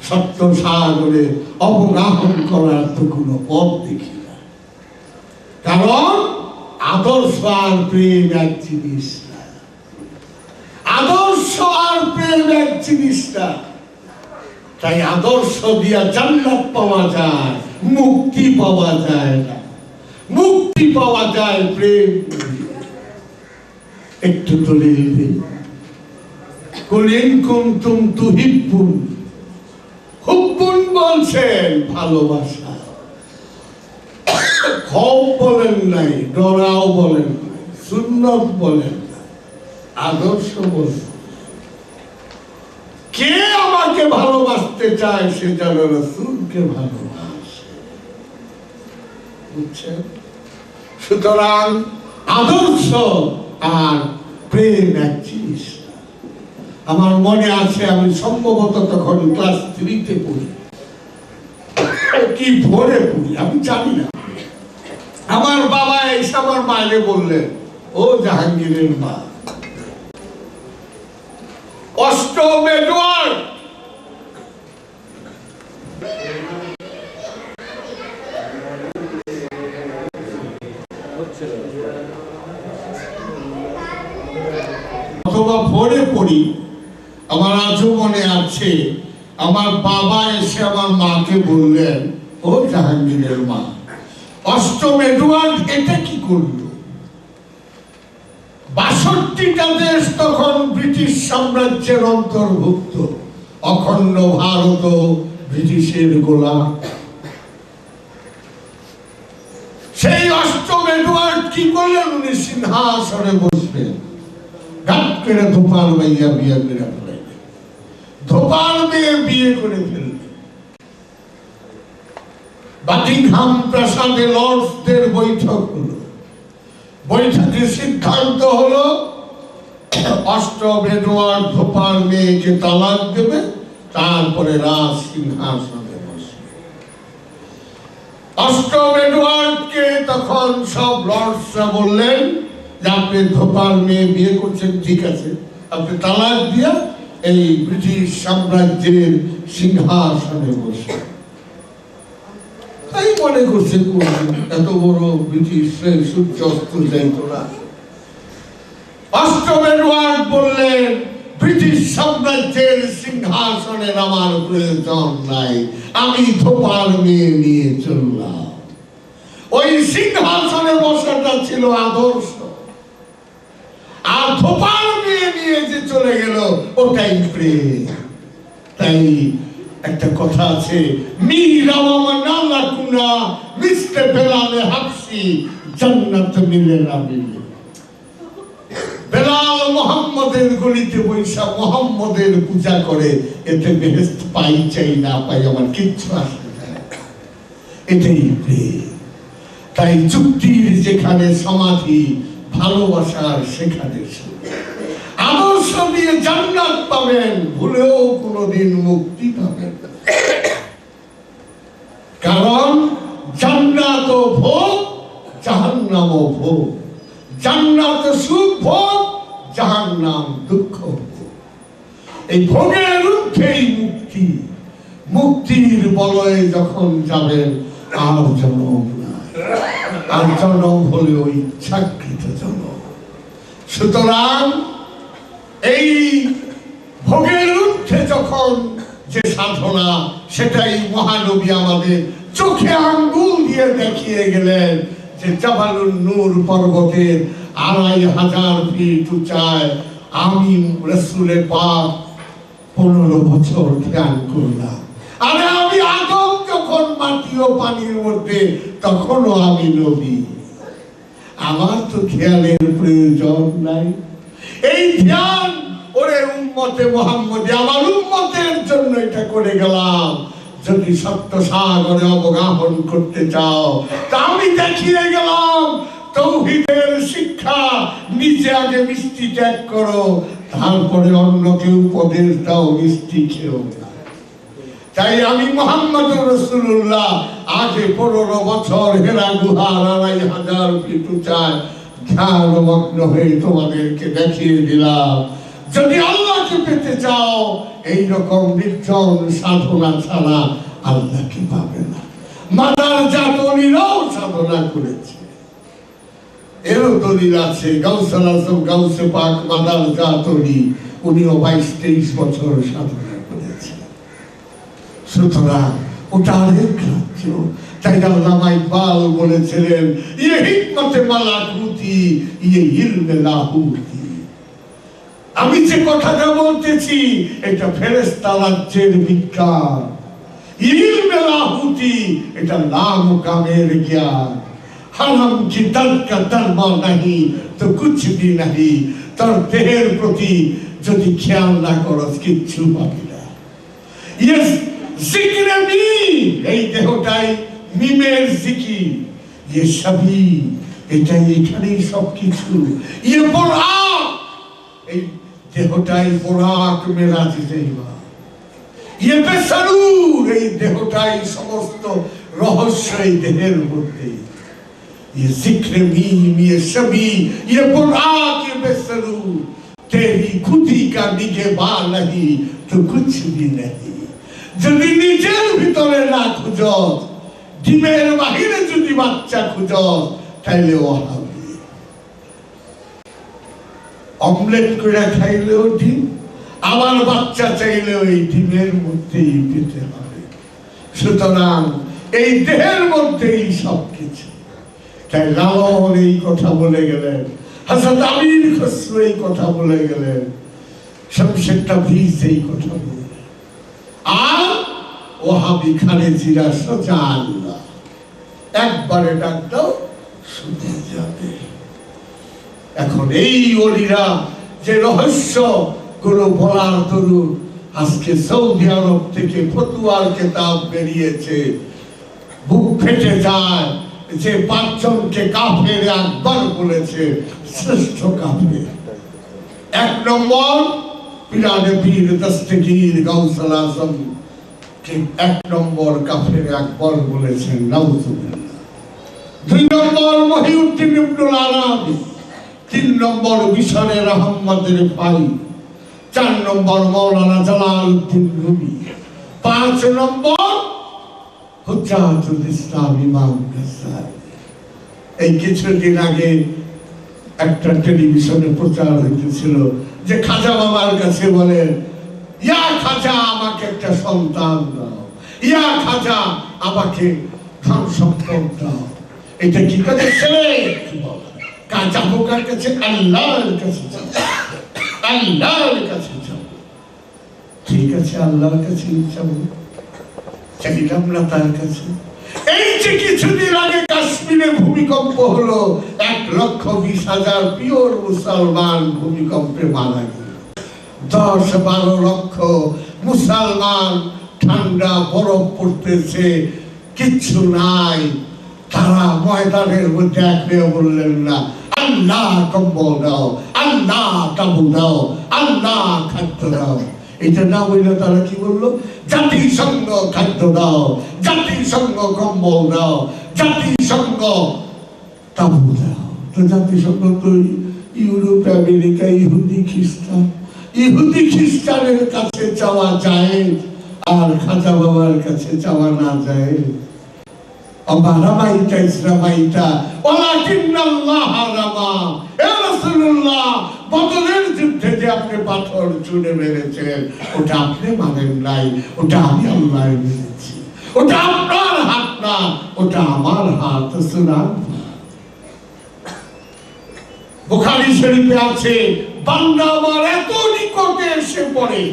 সত্য সাগরে অবগাহন করার তো কোনো পথ দেখি না। কারণ আদর্শ আর প্রেম এক জিনিস না, আদর্শ আর প্রেম এক জিনিস না। তাই আদর্শ দিয়া জান্নাত পাওয়া যায়, মুক্তি পাওয়া যায় না। মুক্তি পাওয়া যায় প্রেম। একটু তুলে দিবে কুলিন কুনতুম তুহিব্বুন, হুব্বুন বলছেন ভালোবাসা, খৌফ বলেন নাই, ডরাও বলেন নাই, সুন্নত বলেন নাই, আদর্শ বলেন। কে আমাকে ভালোবাসতে চায় সে যেন রাসূলকে ভালোবাসে। বুঝছেন? সুতরাং আদর্শ আর প্রেম এক জিনিস। আমার মনে আছে আমি সম্ভবত তখন ক্লাস 3-তে পড়ি, কি ভোরে পড়ি আমি জানি না। আমার বাবা এসে আমার মায়ের বললেন, ও জাহাঙ্গীরের মা, অষ্টম এডওয়ার্ড অথবা ভোরে পড়ি, আমার আজও মনে আছে। আমার বাবা এসে আমার মাকে বললেন, ও জাহাঙ্গীরের মা, অষ্টম এডওয়ার্ড এটা কি করলো? ৬২টা দেশ তখন ব্রিটিশ সাম্রাজ্যের অন্তর্ভুক্ত, অখণ্ড ভারত ব্রিটিশের গোলাম। সেই অষ্টম এডওয়ার্ড কি করলেন? উনি সিংহাসনে বসবেন, ঘাট করে ধোপাল মাইয়া বিয়ে করে ফেলেন, ধোপাল মেয়ে বিয়ে করে ফেললেন। বাকিংহাম প্রাসাদে লর্ডসদের বৈঠক হলো। বৈঠকে সিদ্ধান্ত হলো অষ্টম এডওয়ার্ড ধোপাল মেয়েকে তালাক দেবে, তারপরে রাজ সিংহাসনে বসবে। অষ্টম এডওয়ার্ডকে তখন সব লর্ডসরা বললেন যে আপনি ধোপাল মেয়ে বিয়ে করছেন, ঠিক আছে, আপনি তালাক দিয়ে এই ব্রিটিশ সাম্রাজ্যের সিংহাসনে বসে। তাই মনে করছে এত বড় ব্রিটিশ সূর্য অস্ত যাইত না। অষ্টম এডওয়ার্ড বললেন, ব্রিটিশ সাম্রাজ্যের সিংহাসনে আমার প্রয়োজন নাই, আমি ধোপাল মেয়ে নিয়ে চললাম। ওই সিংহাসনে বসাটা ছিল আদর্শ, আর ধোপাল মেয়ে নিয়ে যে চলে গেল ওটাই প্রেম। তাই একটা কথা আছে, বেলাল মুহাম্মদের গলিতে বৈশা মুহাম্মদের পূজা করে, এতে বেহেশত পাই চাই না পাই আমার কিচ্ছু আসে না, এটাই প্রেম। তাই যুক্তির যেখানে সমাধি, ভালোবাসার সেখানে আদর্শ দিয়ে জান্নাত পাবেন, ভুলেও কোনোদিন মুক্তি পাবেন না। কারণ জান্নাত ভোগ, জাহান্নাম ভোগ। জান্নাত সুখ ভোগ, জাহান্নাম দুঃখ ভোগ। এই ভোগের ঊর্ধ্বেই মুক্তি। মুক্তির বলয়ে যখন যাবেন আর জনম নাই, আর জনম হলে ওই ইচ্ছাকৃত জনম। সুতরাং এই ভোগের ঊর্ধ্বে যখন যে সাধনা, সেটাই মহানবী আমাদের চোখে আঙ্গুল দিয়ে দেখিয়ে গেলেন যে জাবালুন নূর পর্বতের ২৫০০ ফিট উচ্চায় আমি রাসূলের পাক ১৫ বছর ধ্যান করলাম। আরে আমি আদম যখন মাটি ও পানির মধ্যে, তখনও আমি নবী। আমার তো খেয়ালের প্রয়োজন নাই। এই ধ্যান ওরে উম্মতে মুহাম্মদী, আমার উম্মতের জন্য এটা করে গেলাম। যদি সত্য সাগরে অবগাহন করতে চাও, তা আমি দেখিয়ে গেলাম তাওহীদের শিক্ষা। নিজে আগে মিষ্টি ত্যাগ করো, তারপরে অন্যকে উপদেশ দাও মিষ্টি খেও না। তাই আমি মুহাম্মদুর রাসূলুল্লাহ আগে ১৫ বছর হেরা গুহার ২৫০০ ফিট উচ্চায় ধ্যানমগ্ন হয়ে তোমাদেরকে দেখিয়ে দিলাম। যদি আল্লাহকে পেতে চাও, এইরকম নির্জন সাধনা ছাড়া আল্লাহকে পাবে না। মাদার জাতনীরাও সাধনা করেছে, এরও দলিল আছে। গাউসুল আজম গাউসে পাক মাদার জাতনী, উনিও ২২-২৩ বছর সাধনা করেছেন। সুতরাং ওটা আরেক রাজ্য। তাই আল্লামা ইকবাল বলেছিলেন, ইয়ে হিকমতে মালাকুতি, ইয়ে ইলমে লাহুতি। আমি যে কথাটা বলতেছি, এটা ফেরেশতা রাজ্যের বিজ্ঞান। ইলমে লাহুতি, এটা লামুকামের জ্ঞান। হারাম কি তর্কা তরবা নাহি তো কুছ ভি নাহি। তোর দেহের প্রতি যদি খেয়াল না করস, কিচ্ছু পাবি না। ইয়েস জিকিরে মিম, এই দেহটাই মিমের জিকির। ইয়ে সবই, এটাই এখানেই সবকিছু। ইয়ে বুরাক, এই দেহটাই বুরাক মেরাজ যাইবা। ইয়ে বেসারুর, এই দেহটাই সমস্ত রহস্য এই দেহের মধ্যে। ये जिक्र मीम, ये शबी, ये बुराक, ये बेसरूर, तेरी खुदी का निगहबा नहीं तो कुछ भी नहीं। যদি নিজের ভিতরে না খুঁজস, ডিমের বাহিরে যদি বাচ্চা খুঁজস, তাইলে ও হবে। অমলেট করে খাইলেও ডিম, আবার বাচ্চা চাইলেও এই ডিমের মধ্যেই পেতে হবে। সুতরাং এই দেহের মধ্যেই সবকিছু। তাই লালন এই কথা বলে গেলেন, হযরত আমির খসরু এই কথা বলে গেলেন, শমশের তাবরিজ এই কথা বলে, আর ওহাবি খালেজিরা সোজা আল্লাহ। একবারে ডাক দাও, শুনে যাবে। এখন এই ওলিরা যে রহস্য গুলো বলার দরুন আজকে সৌদি আরব থেকে ফতুয়ার কিতাব বেরিয়েছে, বুক ফেটে যায় যে ৫ জনকে কাফের আকবর বলেছে, শ্রেষ্ঠ কাফের। ১ নম্বর পিরানে পীর দস্তগীর গাউসুল আজম কে ১ নম্বর কাফের আকবর বলেছেন, নাউজুবিল্লাহ। ২ নম্বর মহিউদ্দিন ইবনুল আরাবী, ৩ নম্বর মিশরের আহমদের ভাই, ৪ নম্বর মাওলানা জালালউদ্দিন রুমি, ৫ নম্বর হুজ্জাতুল ইসলাম ইমাম গাজ্জালী। এই কিছুদিন আগে একটা টেলিভিশনে প্রচার হইতেছিল যে খাজা বাবার কাছে বলেন, ইয়া খাজা আমাকে একটা সন্তান দাও, ইয়া খাজা আমাকে ধন সম্পদ দাও। এটা কি কাজে ছেলে কাজা বোকার কাছে? আল্লাহর কাছে যাও, আল্লাহর কাছে যাও। ঠিক আছে, আল্লাহর কাছে যাবো, চাইলাম না তার কাছে। এই যে কিছুদিন আগে কাশ্মীরে ভূমিকম্প হলো, ১,২০,০০০ পিওর মুসলমান ভূমিকম্পে মারা গেল। ১০-১২ লক্ষ মুসলমান, ঠান্ডা বরফ পড়তেছে, কিচ্ছু নাই। তারা ময়দানের মধ্যে এক হয়ে বললেন না, আল্লাহ কম্বল দাও, আল্লাহ কাবু দাও, আল্লাহ খাদ্য দাও। এটা না বললে তারা কি বললো? জাতিসংঘ খাদ্য দাও, জাতিসংঘ কম্বল দাও, জাতিসংঘ তাবু দাও। তো জাতিসংঘ তো ইউরোপ, আমেরিকা, ইহুদি খ্রিস্টান, ইহুদি খ্রিস্টানের কাছে চাওয়া যায় আর খাজা বাবার কাছে চাওয়া না যায়। রামাইতা ইসরামাইতা ওয়ালাকিন্নাল্লাহ রামা। এ রাসূলুল্লাহ, বদরের যুদ্ধে যে আপনি পাথর ছুঁড়ে মেরেছেন ওটা আপনি মানেন নাই, ওটা আমি আল্লাহ মেরেছি। ওটা আপনার হাত না, ওটা আমার হাত। সুবহান। বুখারী শরীফে আছে, বান্দা আমার এত নিকটে এসে পড়ে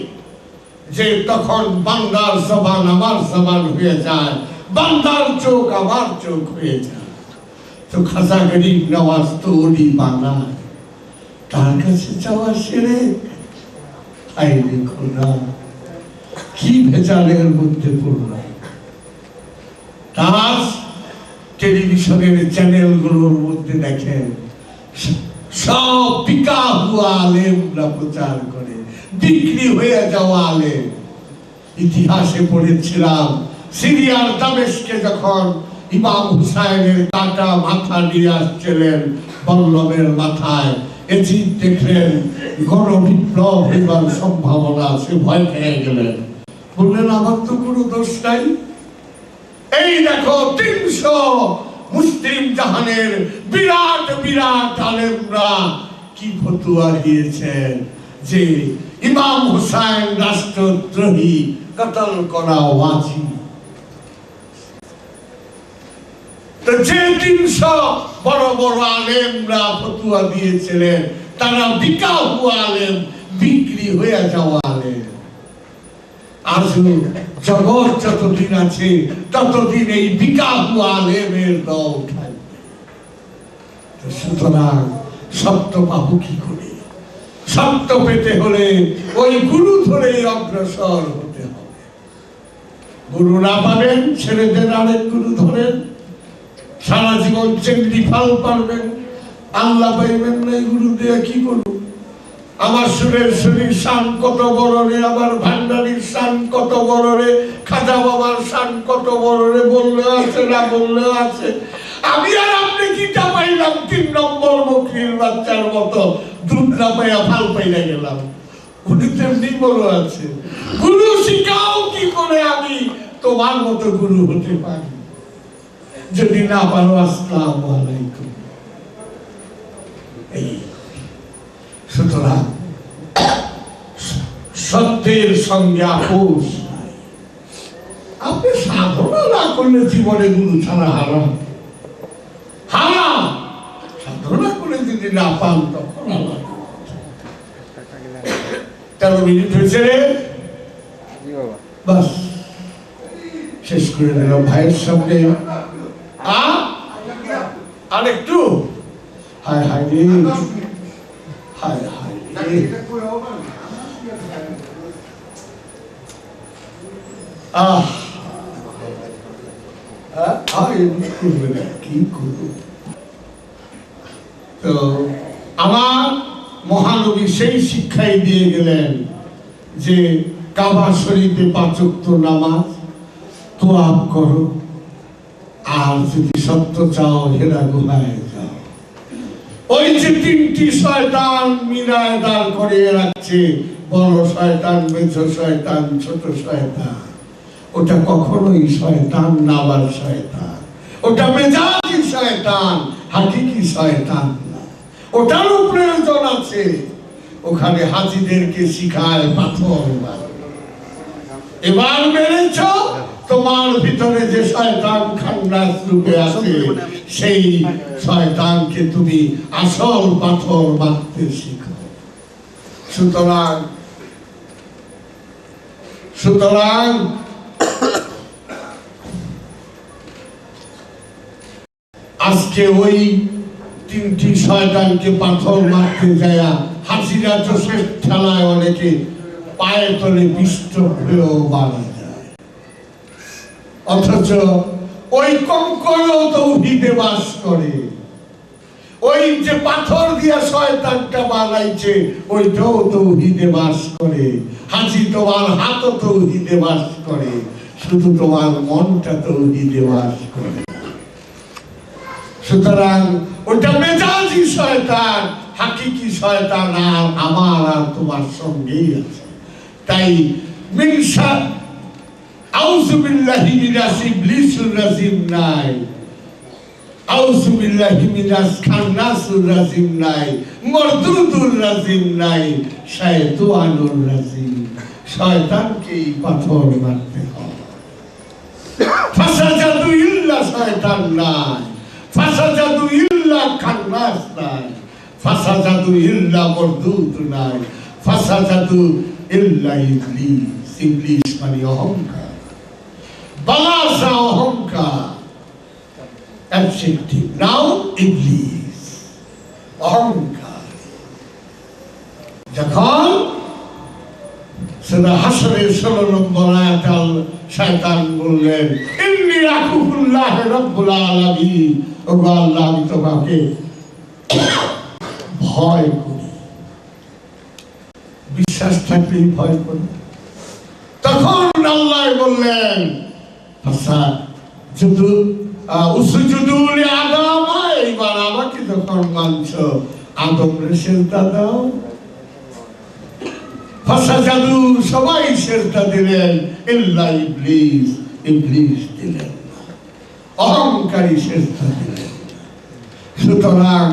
যে তখন বান্দার জবান আমার জবান হয়ে যায়, বান্দার চোখ আমার চোখ হয়ে যায়। তো খাজা গরিব নওয়াজ তো ওলি বানায়, তার কাছে চাওয়া শিরক। আই দেখো না কি ভেজালের মধ্যে পড়লাম। তার টেলিভিশনের চ্যানেলগুলোর মধ্যে দেখেন সব বিকা হুয়া আলেমরা প্রচার করে, বিক্রি হয়ে যাওয়া আলেম। ইতিহাসে পড়েছিলাম সিরিয়ার দামেস্কে যখন ইমাম হুসাইনের কাটা মাথা নিয়ে আসছিলেন বল্লভের মাথায়, এজিদ দেখলেন গণবিপ্লব হইবার সম্ভাবনা আছে, ভয় খেয়ে গেলেন। বললেন আমার তো কোনো দোষ নাই। এই দেখো ৩০০ মুসলিম জাহানের বিরাট বিরাট আলেমরা কি ফতোয়া দিয়েছেন যে ইমাম হুসাইন রাষ্ট্রদ্রোহী, কতল করা ওয়াজিব। তো যে ৩০০ বড় বড় আলেমরা ফতোয়া দিয়েছিলেন তারা বিকা হুয়া আলেম, বিক্রি হয়ে যাওয়া আলেম। আজও জগৎ যতদিন আছে ততদিন এই বিকা হুয়া আলেমের দল থাকবে। সুতরাং সত্য পাবো কি করে? সত্য পেতে হলে ওই গুরু ধরে অগ্রসর হতে হবে। গুরু না পাবেন ছেড়ে দেন, আরেক গুরু ধরেন, সারা জীবন চেংড়ি ফাল পারবেন, আল্লাহ পাইবেন না। গুরু দিয়ে কি করব? আমার সুরের শরীর শান কত বড় রে, আমার ভান্ডারির শান কত বড় রে, খাজা বাবার শান কত বড় রে, বললেও আছে না বললেও আছে। আমি আর আপনি কিটা পাইলাম ৩ নম্বর বকরির বাচ্চার মতো, দুধ না পাইয়া ফাল পাইয়া গেলাম। উনি তেমনি বড় আছে। গুরু শিখাও কি করে আমি তোমার মতো গুরু হতে পারি? যদি না পারো আসসালামু আলাইকুম। এই সুতরাং সত্যের সঙ্গে আপোষ নাই। আপনি সাধনা না করলে জীবনে গুরু ছাড়া হারাম, হারাম। সাধনা করে যদি না পান তখন আলাদা। 13 মিনিট হয়েছে রে, বাস শেষ করে দিলাম ভাইয়ের সামনে। আর একটু হায় হায় রে, হায় হায় রে। কি করব? তো আমার মহানবী সেই শিক্ষাই দিয়ে গেলেন যে কাবা শরীফে 5 ওয়াক্ত নামাজ তোয়াব করো, আর যদি সত্য চাও হেরা গুহায় যাও। ওই যে 3টি শয়তান মিনায় দাঁড় করিয়ে রাখছে, বড় শয়তান, মেঝো শয়তান, ছোট শয়তান, ওটা কখনোই শয়তান না, আবার শয়তান ওটা মেজাজি শয়তান, হাকিকি শয়তান না। ওটারও প্রয়োজন আছে। ওখানে হাজিদেরকে শিখায় পাথর মারো। এবার মেরেছ, তোমার ভিতরে যে শয়তান খান্নাস রূপে আছে সেই শয়তানকে তুমি আসল পাথর মারতে শিখো। সুতরাং আজকে ওই 3টি শয়তানকে পাথর মারতে যায় হাজিরা জোসের ঠেলায় অনেকে পায়ের তলে পিষ্ট হয়েও মারা যায়। অথচ ওই কঙ্করও তৌহিদে বাস করে, ওই যে পাথর দিয়া শয়তানটা বানাইছে ওইটাও তৌহিদে বাস করে। হাজি তোমার হাতও তৌহিদে বাস করে, শুধু তোমার মনটা তৌহিদে বাস করে। সুতরাং ওটা মেজাজি শয়তান, হাকিকি শয়তান আর আমার আর তোমার সঙ্গেই আছে। তাই মিনশা আউযু বিল্লাহি মিনাশ ইবলিসির রাজিম নাই, আউযু বিল্লাহি মিনাশ খান্নাসির রাজিম নাই, মরদুদুর রাজিম নাই, শায়তানুর রাজিম। শয়তানকে পাথর মারতে হয়। ফাসাজাদু ইল্লা শয়তান নাই, ফাসাজাদু ইল্লা খান্নাস নাই, ফাসাজাদু ইল্লা মরদুদ নাই, ফাসাজাদু ইল্লা ইবলিস। ইবলিস মানে অহংকার, বালাসা অহংকার। অ্যাডজেক্টিভ নাউন ইবলিস, অহংকার। যখন সূরা হাশরের 16 নম্বর আয়াতে শয়তান বললেন ইন্নী আকুফুল্লাহ রাব্বুল আলামিন, ও আল্লাহ আমি তোমাকে ভয় করি। বিশ্বাস থাকলেই ভয় করি। তখন আল্লাহ বললেন উসজুদু লিআদম, এইবার আমাকে যখন মানছো আদমরে সিজদা দাও। ফাসাজাদু, সবাই সিজদা দিলেন, ইল্লা ইবলিস, ইবলিস দিলেন না, অহংকারী সিজদা দিলেন। সুতরাং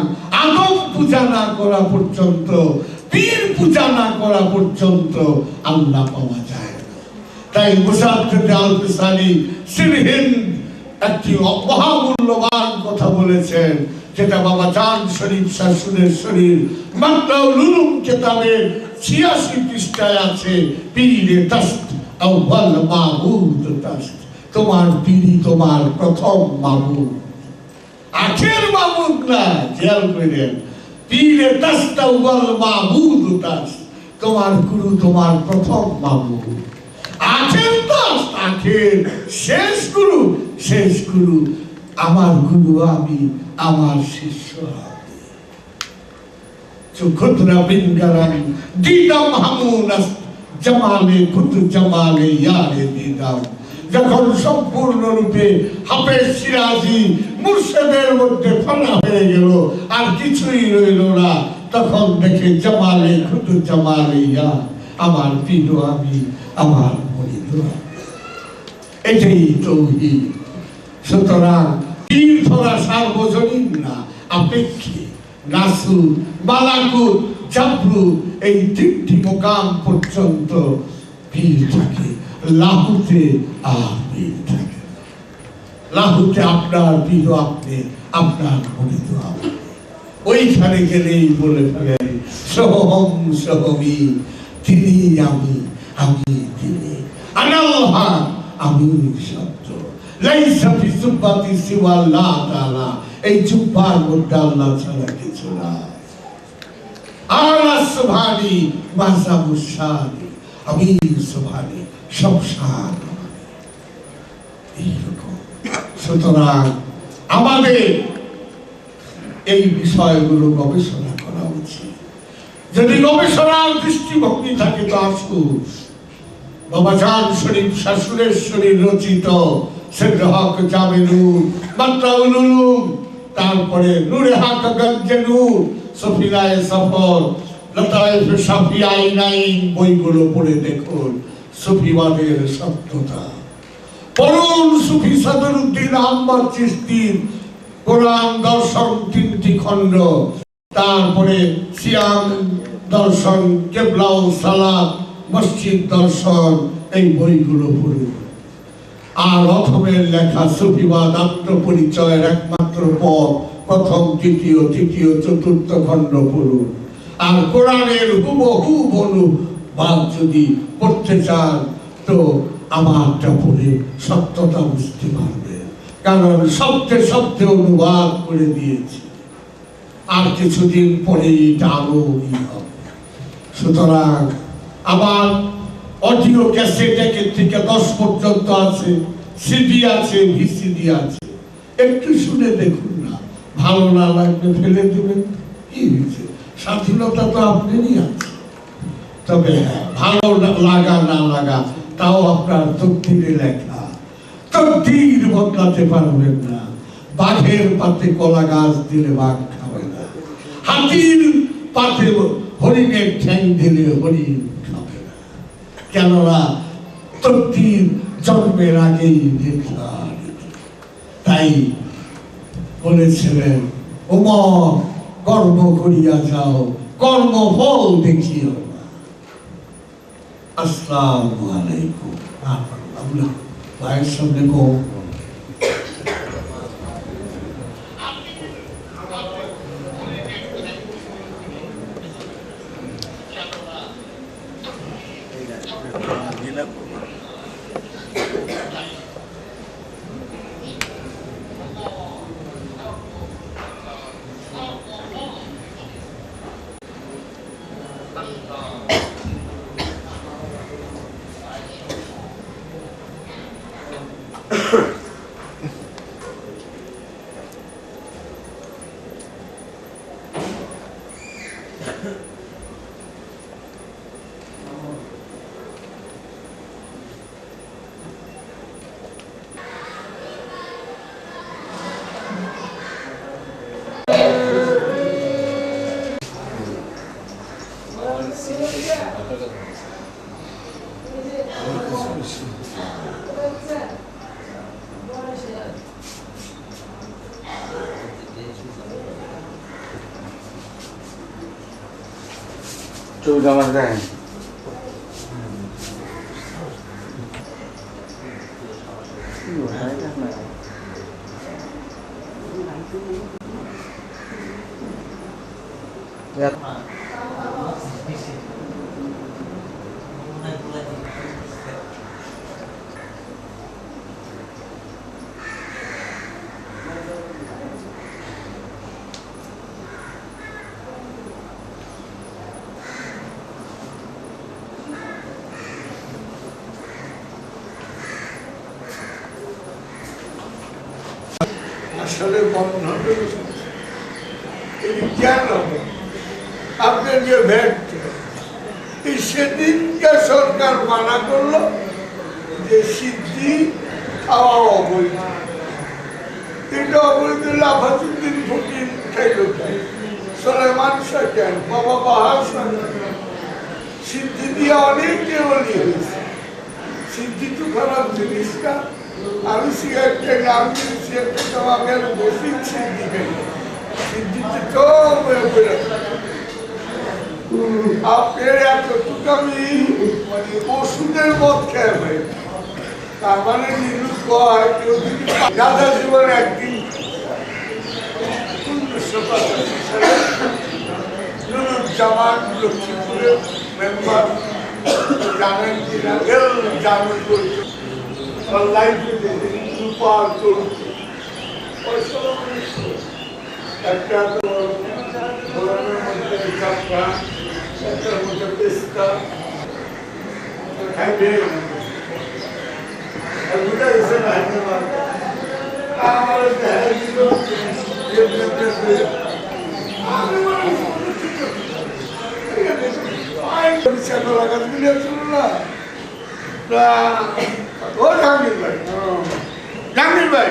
আদম পূজা না করা পর্যন্ত, পীর পূজা না করা পর্যন্ত আল্লাহ পাওয়া যায় না। তাই মুসাদ্দেদ আল-ফিসানি সিরহিন্দ একটি মহামূল্যবান কথা বলেছেন, যেটা বাবা চাঁদ শরীফ শাশুড়ের শরীর মাত্রাউল উলুম কিতাবের 86 পৃষ্ঠায় আছে। পীরে তাস্ত আউয়াল মাবুদ তাস্ত, তোমার পীরই তোমার প্রথম মাবুদ, আখের মাবুদ না। খেয়াল করেন, পীরে তাস্ত আউয়াল মাবুদ তাস্ত, তোমার গুরু তোমার প্রথম মাবুদ। আখের তাস্ত, আখের শেষ গুরু, শেষ গুরু আমার গুরু আমি, আমার শিষ্য আমি। চুখুতরা বিনগারান দিদাম হামুনাস জামালে খুদ জামালে ইয়ারে দিদাম। যখন সম্পূর্ণরূপে হাফেজ সিরাজি মুর্শিদের মধ্যে ফানা হয়ে গেল, আর কিছুই রইল না, তখন দেখে জামালে খুদ জামালে ইয়া, আমার পীর আমি, আমার মুরিদ আমি। এটাই তাওহীদ। সুতরাং পীর ধরা সার্বজনীন না, আপেক্ষিক। নাসুর, মালাকুত, জাবরুত, এই 3টি মোকাম পর্যন্ত পীর থাকে। লাহুতে আর পীর থাকে। লাহুতে আপনার পীর আপনি, আপনার মুরিদ আপনি। ওইখানে গেলেই বলে ফেলেন সোহম সোহমি, তিনি আমি, আমি তিনি। আনাল্লাহ, আমি সত্য। লাইসা ফি সুবহাতি সিওয়া আল্লাহ তাআলা, এই জুব্বার মধ্যে আল্লাহ ছাড়া কিছু নাই। আলা সুবহানি মাযাবুশানি, আমি সুবহানি, সব শান এইরকম। সুতরাং আমাদের এই বিষয়গুলো গবেষণা করা উচিত। যদি গবেষণার দৃষ্টিভঙ্গি থাকে তো আসুন বাবা চাঁদ শরীফ শাশুড়ের শরীর রচিত সিররে হক জামে নূর, মাত্রাউল উলুম, তারপরে নূরে হক গঞ্জে নূর, সফিনায়ে সফর, লতায়েফ শাফি আইনাইন, বইগুলো পড়ে দেখুন সুফিবাদের সত্যতা। পড়ুন সুফি সদরুদ্দিন আহমদ চিশতির কোরআন দর্শন 3টি খণ্ড, তারপরে সিয়াম দর্শন, কেবলাউ সালাত, মসজিদ দর্শন, এই বইগুলো পড়ুন। আর অথমের লেখা সুফিবাদ আত্মপরিচয়ের একমাত্র পথ, প্রথম, তৃতীয়, চতুর্থ খণ্ড পড়ুন। আর কোরআনের হুবহু অনুবাদ যদি পড়তে চান তো আমারটা পড়ে সত্যতা বুঝতে পারবে, কারণ শব্দে শব্দে অনুবাদ করে দিয়েছি। আর কিছুদিন পরে এটা আরো হবে। সুতরাং আমার অডিও ক্যাসেট 1 থেকে 10 পর্যন্ত আছে, সিডি আছে, ভিসিডি আছে, একটু শুনে দেখুন না, ভালো না লাগলে ফেলে দেবেন, কি হয়েছে? স্বাধীনতা তো আপনারই আছে। তবে হ্যাঁ, ভালো লাগা না লাগা তাও আপনার তকদিরে লেখা। তকদির বদলাতে পারবেন না। বাঘের পাতে কলা গাছ দিলে বাঘ খাবে না, হাতির পাতে হরিণের ঠ্যাং দিলে হরিণ খাবে না। কেননা তকদির জন্মের আগেই নির্ধারিত। তাই বলেছিলেন, ওমর কর্ম করিয়া যাও, কর্মফল দেখিও না। আসসালামু আলাইকুম। আমরা ভাইয়ের সামনে কম চৌদা মাস দেয় আসলে বন্ধন জ্ঞান হবে। আপনার যে ভ্যাট, সেদিনকে সরকার মানা করলো যে সিদ্ধি খাওয়া অবৈধ। এটা অবৈধ লাফাতুদ্দিন ফকির খাইল খাই, সোলেমান সাকেন, বাবা বাহার সিদ্ধি দিয়ে অনেক দেওয়ালি হয়েছে। সিদ্ধি তো খারাপ জিনিস না। আমি সিগারেট খাই, আমি সিগারেট খেতাম, আমি আর বসি সিদ্ধি খাই। সিদ্ধিতে সব আপনার এতটুকু আমি মানে ওষুধের মদ খেয়ে ভাই। তার মানে নিরুপ কয় কেউ যদি রাজা জীবন একদিন 1985 সালে নুরুজ্জামান লক্ষ্মীপুরের মেম্বার জানেন কিনা, জানুন করছে একটা ঘোরানোর মধ্যে চাপড়া, একটার মধ্যে পেস্তা খাইবে। বুঝা গেছে না? আমার দেখা দিল ও জাহাঙ্গীর ভাই, জাহাঙ্গীর ভাই,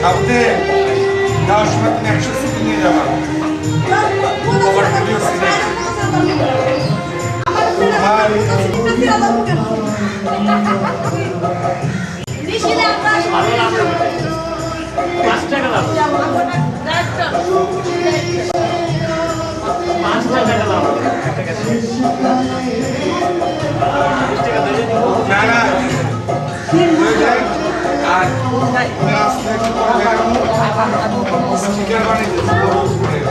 আপনি যাওয়ার সময় তুমি 100 সিটি নিয়ে যাবা না না আর রাস্তায় স্টিকার বানিয়ে